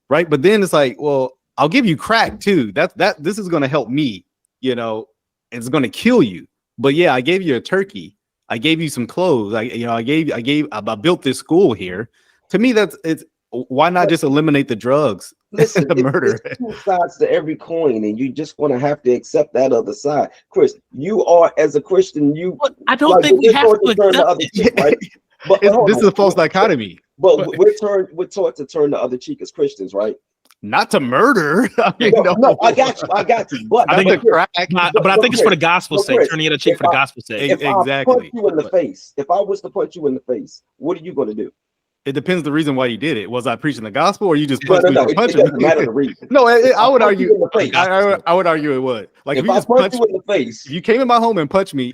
right? But then it's like, well, I'll give you crack too. This is going to help me. It's going to kill you. But yeah, I gave you a turkey. I gave you some clothes. I built this school here. To me, it's why not just eliminate the drugs? Listen, the murder. It's two sides to every coin, and you just want to have to accept that other side. Chris, you are, as a Christian, I don't think we have to accept the other cheek, right? But this is a false dichotomy. But we're taught to turn the other cheek as Christians, right? Not to murder. No, I got you. But I think it's for the gospel's sake. Turning the other cheek for the gospel's sake. Exactly. I punch you in the face. If I was to punch you in the face, what are you going to do? It depends the reason why you did it. Was I preaching the gospel, or you just punched me for punching? It doesn't matter the reason. No, I would argue. I would argue it would. Like if I punch you in the face, if you came in my home and punched me,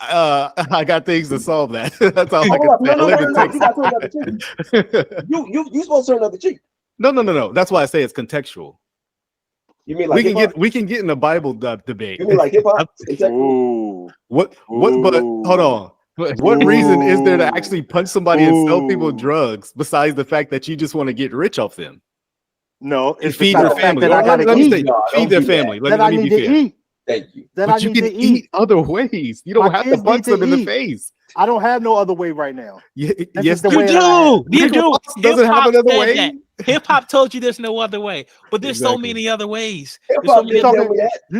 I got things to solve that. That's all I can say. You supposed to turn another cheek. No. That's why I say it's contextual. You mean like we can get in a Bible debate. You mean like hip hop? What? But hold on. What reason is there to actually punch somebody and sell people drugs besides the fact that you just want to get rich off them? No, it's feed their family. Feed their family. Let me be fair. Thank you. But you can eat other ways. You don't have to punch them in the face. I don't have no other way right now. Yes, you do. You do. Doesn't have another way. Hip hop told you there's no other way, but there's so many other ways. You're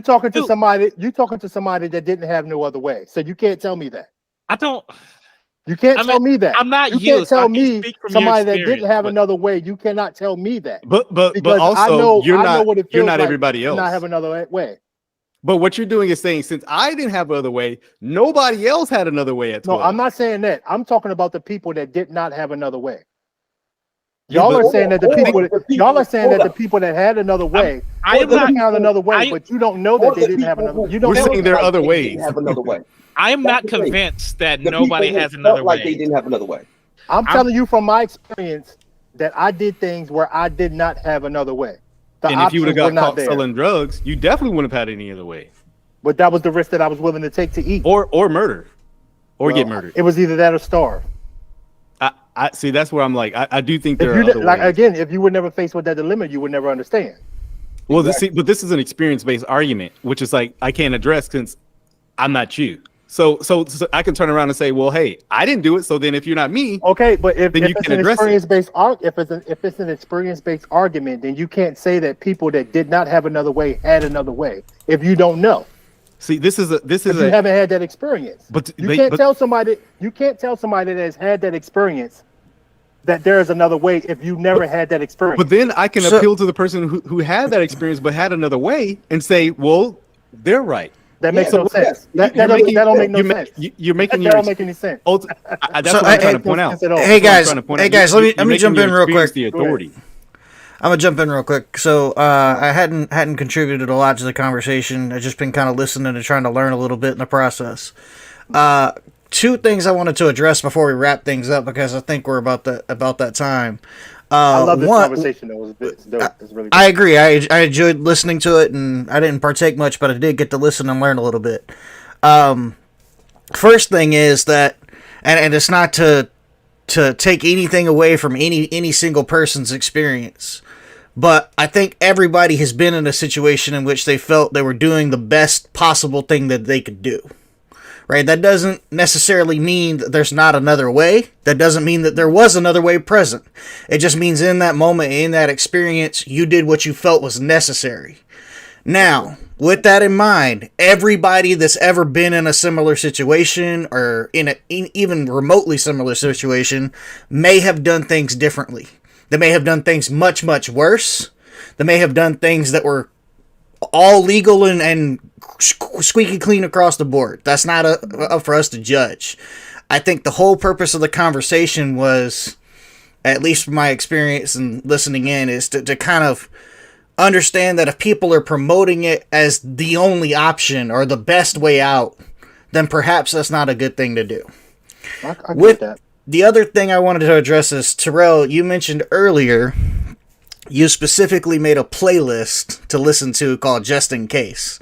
talking to somebody. You're talking to somebody that didn't have no other way. So you can't tell me that. I don't. You can't tell me that. I'm not. You can't tell me somebody that didn't have another way. You cannot tell me that. But also, you're not everybody else. Not have another way. But what you're doing is saying, since I didn't have another way, nobody else had another way at 12. No, I'm not saying that. I'm talking about the people that did not have another way. Y'all are saying that the people that had another way. I am not found another way, but you don't know that they didn't have another. We're saying there are other ways. Have another way. I am not convinced that nobody has another way. Like they didn't have another way. I'm telling you from my experience that I did things where I did not have another way. And if you would have got caught selling drugs, you definitely wouldn't have had any other way. But that was the risk that I was willing to take to eat. Or murder. Or get murdered. It was either that or starve. I see. That's where I'm like, I do think there are other ways. Again, if you were never faced with that dilemma, you would never understand. Well, but this is an experience-based argument, which is like I can't address since I'm not you. So I can turn around and say, well, hey, I didn't do it. So then if you're not me, okay, but if it's an experience-based argument, then you can't say that people that did not have another way had another way if you don't know. See, you haven't had that experience. But you can't tell somebody that has had that experience that there is another way if you never had that experience. But then I can appeal to the person who had that experience but had another way and say, well, they're right. That makes no sense. That don't make no sense. You're making that don't make any sense. That's what I'm trying to point out. Hey guys, let me jump in real quick. The authority. I'm gonna jump in real quick. So I hadn't contributed a lot to the conversation. I've just been kind of listening and trying to learn a little bit in the process. Two things I wanted to address before we wrap things up, because I think we're about that time. I love this conversation. It's dope. It's really good. I agree. I enjoyed listening to it, and I didn't partake much, but I did get to listen and learn a little bit. First thing is that, and it's not to take anything away from any single person's experience, but I think everybody has been in a situation in which they felt they were doing the best possible thing that they could do. Right? That doesn't necessarily mean that there's not another way. That doesn't mean that there was another way present. It just means in that moment, in that experience, you did what you felt was necessary. Now, with that in mind, everybody that's ever been in a similar situation or in even remotely similar situation may have done things differently. They may have done things much, much worse. They may have done things that were all legal and squeaky clean across the board. That's not up for us to judge. I think the whole purpose of the conversation was, at least from my experience and listening in, is to kind of understand that if people are promoting it as the only option or the best way out, then perhaps that's not a good thing to do. I get that. The other thing I wanted to address is, Terrell, you mentioned earlier you specifically made a playlist to listen to called Just In Case.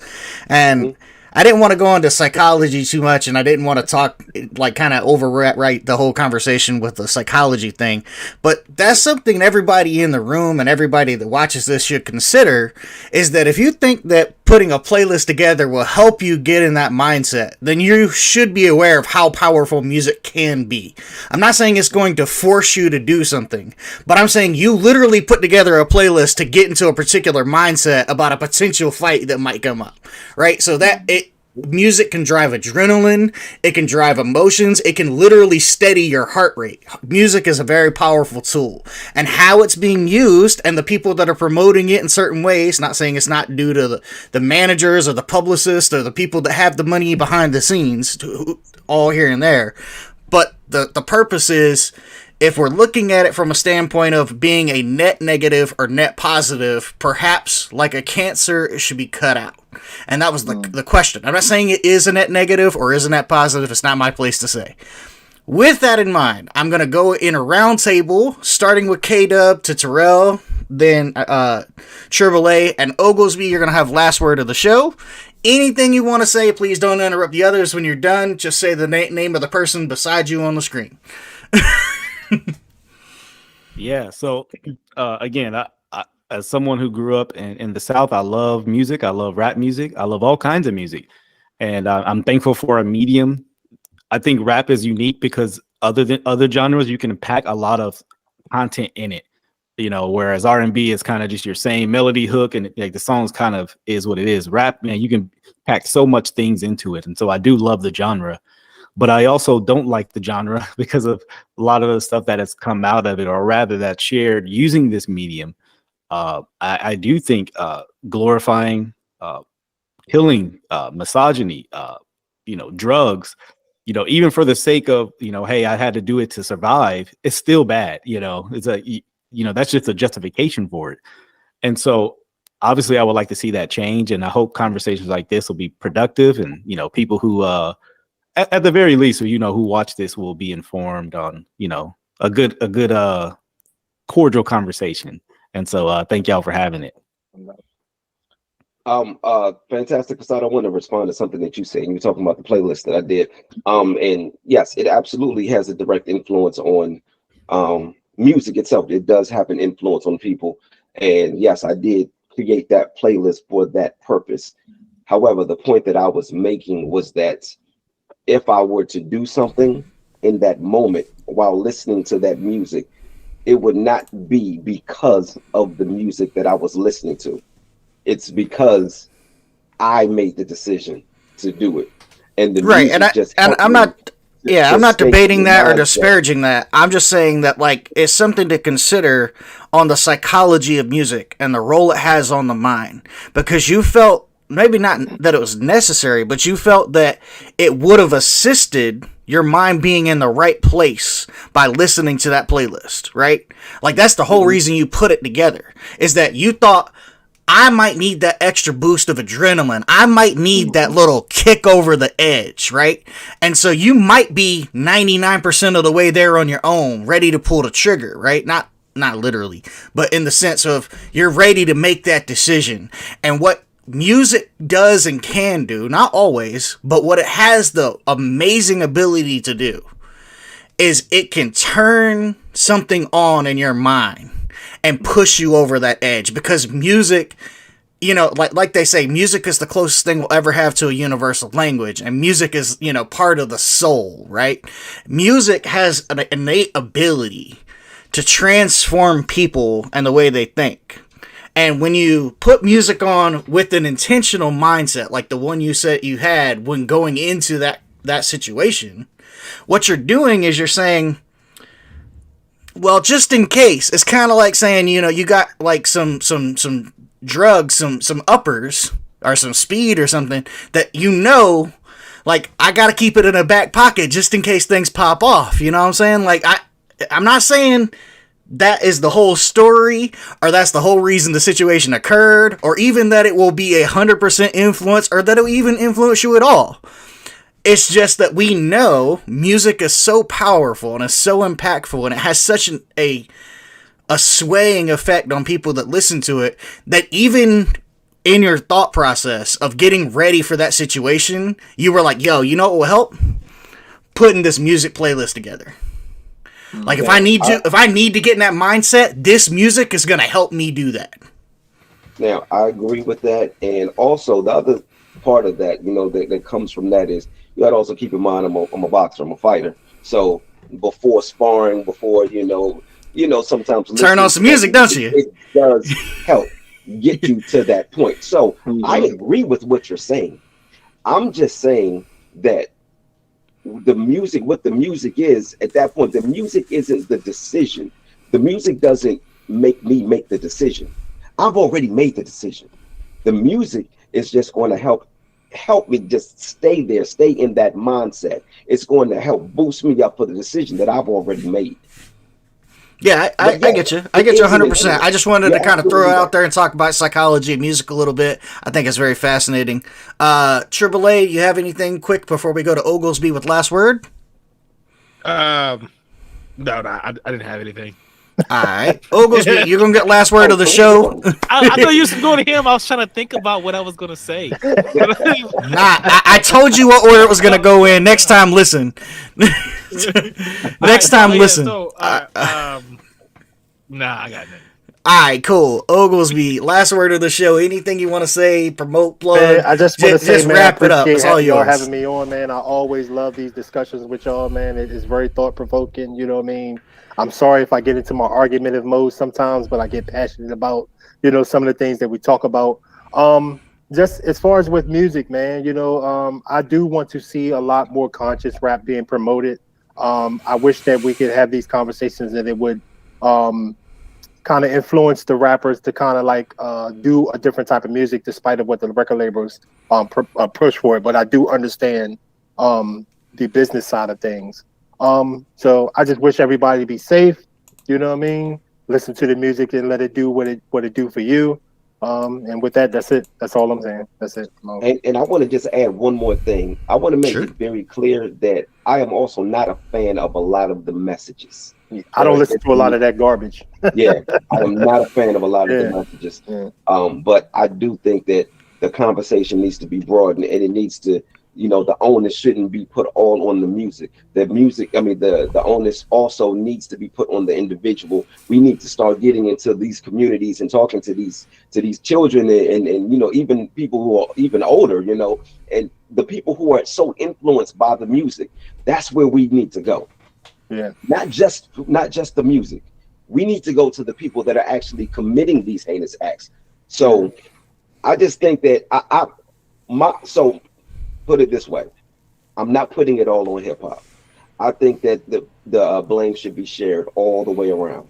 And I didn't want to go into psychology too much, and I didn't want to talk, like, kind of overwrite the whole conversation with the psychology thing. But that's something everybody in the room and everybody that watches this should consider, is that if you think that putting a playlist together will help you get in that mindset, then you should be aware of how powerful music can be. I'm not saying it's going to force you to do something, but I'm saying you literally put together a playlist to get into a particular mindset about a potential fight that might come up, right? So that music can drive adrenaline, it can drive emotions, it can literally steady your heart rate. Music is a very powerful tool, and how it's being used and the people that are promoting it in certain ways, not saying it's not due to the managers or the publicists or the people that have the money behind the scenes, all here and there, but the purpose is, if we're looking at it from a standpoint of being a net negative or net positive, perhaps like a cancer, it should be cut out. And that was the question. I'm not saying it is a net negative or is a net positive. It's not my place to say. With that in mind, I'm going to go in a round table, starting with K-Dub to Terrell, then Triple A, and Oglesby. You're going to have last word of the show. Anything you want to say, please don't interrupt the others when you're done. Just say the name of the person beside you on the screen. Yeah, so again, I as someone who grew up in the South, I love music. I love rap music. I love all kinds of music, and I'm thankful for a medium. I think rap is unique because other than other genres, you can pack a lot of content in it. You know, whereas R&B is kind of just your same melody hook, and like the songs kind of is what it is. Rap, man, you can pack so much things into it, and so I do love the genre. But I also don't like the genre because of a lot of the stuff that has come out of it, or rather that's shared using this medium. I do think glorifying killing, misogyny, drugs, even for the sake of, hey, I had to do it to survive, it's still bad. It's that's just a justification for it. And so obviously I would like to see that change. And I hope conversations like this will be productive, and, people who, at the very least, who watch this will be informed on, a good cordial conversation. And so thank y'all for having it. Fantastic. Because I don't want to respond to something that you said. You were talking about the playlist that I did. And yes, it absolutely has a direct influence on music itself. It does have an influence on people. And yes, I did create that playlist for that purpose. However, the point that I was making was that if I were to do something in that moment while listening to that music, it would not be because of the music that I was listening to. It's because I made the decision to do it, and the right. music And just I'm not to Yeah, I'm not debating that or disparaging that. I'm just saying that, like, it's something to consider on the psychology of music and the role it has on the mind. Because you felt, maybe not that it was necessary, but you felt that it would have assisted your mind being in the right place by listening to that playlist, right? Like, that's the whole reason you put it together, is that you thought, I might need that extra boost of adrenaline. I might need that little kick over the edge, right? And so you might be 99% of the way there on your own, ready to pull the trigger, right? Not literally, but in the sense of you're ready to make that decision. And what music does and can do, not always, but what it has the amazing ability to do is it can turn something on in your mind and push you over that edge, because music, you know, like they say, music is the closest thing we'll ever have to a universal language, and music is, you know, part of the soul, right? Music has an innate ability to transform people and the way they think. And when you put music on with an intentional mindset, like the one you said you had when going into that situation, what you're doing is you're saying, well, just in case. It's kind of like saying, you know, you got like some drugs, some uppers or some speed or something that, you know, like, I got to keep it in a back pocket just in case things pop off. You know what I'm saying? Like, I'm not saying that is the whole story or that's the whole reason the situation occurred, or even that it will be 100% influence or that it will even influence you at all. It's just that we know music is so powerful and is so impactful, and it has such a swaying effect on people that listen to it, that even in your thought process of getting ready for that situation, you were like, yo, you know what will help? Putting this music playlist together. Like, if I need to get in that mindset, this music is going to help me do that. Now, I agree with that. And also the other part of that, you know, that comes from that is, you got to also keep in mind, I'm a boxer, I'm a fighter. So before sparring, before, you know, sometimes turn on some music, don't you? It does help get you to that point. So I agree with what you're saying. I'm just saying that what the music is at that point, the music isn't the decision. The music doesn't make me make the decision. I've already made the decision. The music is just going to help me just stay there, stay in that mindset. It's going to help boost me up for the decision that I've already made. Yeah, I get you. I get you 100%. I just wanted to kind of throw it out there and talk about psychology and music a little bit. I think it's very fascinating. Triple A, you have anything quick before we go to Oglesby with last word? No, I didn't have anything. All right, Oglesby, you're gonna get last word of the show. I thought you was going to him. I was trying to think about what I was gonna say. I told you what order it was gonna go in. Next time, listen. Next time, listen. Nah, I got nothing. All right, cool. Oglesby, last word of the show. Anything you want to say? Promote, plug? Man, I just want to say, man, wrap it up. It's all y'all yours. having me on, man. I always love these discussions with y'all, man. It is very thought provoking. You know what I mean? I'm sorry if I get into my argumentative mode sometimes, but I get passionate about, you know, some of the things that we talk about. Just as far as with music, man, you know, I do want to see a lot more conscious rap being promoted. I wish that we could have these conversations and it would kind of influence the rappers to kind of like do a different type of music, despite of what the record labels push for it. But I do understand the business side of things. So I just wish everybody to be safe. You know what I mean? Listen to the music and let it do what it do for you. And with that, that's it. That's all I'm saying. That's it. And I want to just add one more thing. I want to make it very clear that I am also not a fan of a lot of the messages. I don't listen to a lot of that garbage. Yeah, I am not a fan of a lot of the messages. Yeah. But I do think that the conversation needs to be broadened, and it needs to, you know, the onus shouldn't be put all on the music. The onus also needs to be put on the individual. We need to start getting into these communities and talking to these children and you know, even people who are even older, you know, and the people who are so influenced by the music. That's where we need to go. Yeah. Not just the music. We need to go to the people that are actually committing these heinous acts. So I just think that so put it this way, I'm not putting it all on hip hop. I think that the blame should be shared all the way around.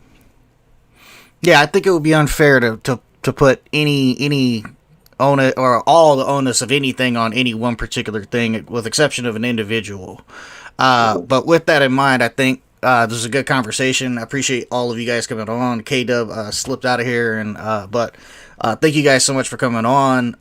Yeah, I think it would be unfair to put any onus or all the onus of anything on any one particular thing, with exception of an individual. But with that in mind, I think this is a good conversation. I appreciate all of you guys coming on. K-Dub slipped out of here, but thank you guys so much for coming on.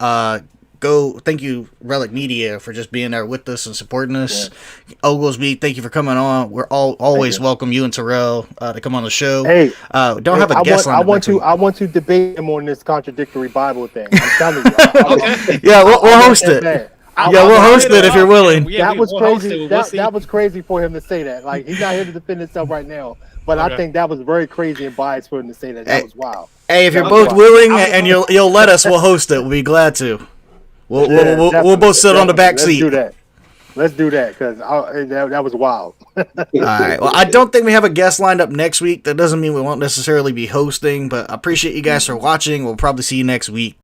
Thank you, Relic Media, for just being there with us and supporting us. Yeah. Oglesby, thank you for coming on. We're always welcome you and Terrell to come on the show. Hey, don't have a guest line. I want to debate him on this contradictory Bible thing. I'm telling you. Yeah, we'll host it. We'll host it if you're willing. That was crazy. That was crazy for him to say that. Like, he's not here to defend himself right now, but I think that was very crazy and biased for him to say that. That was wild. Hey, if you're both willing and you'll let us, we'll host it. We'll be glad to. We'll both sit on the back seat. Let's do that because that was wild. All right. Well, I don't think we have a guest lined up next week. That doesn't mean we won't necessarily be hosting, but I appreciate you guys for watching. We'll probably see you next week.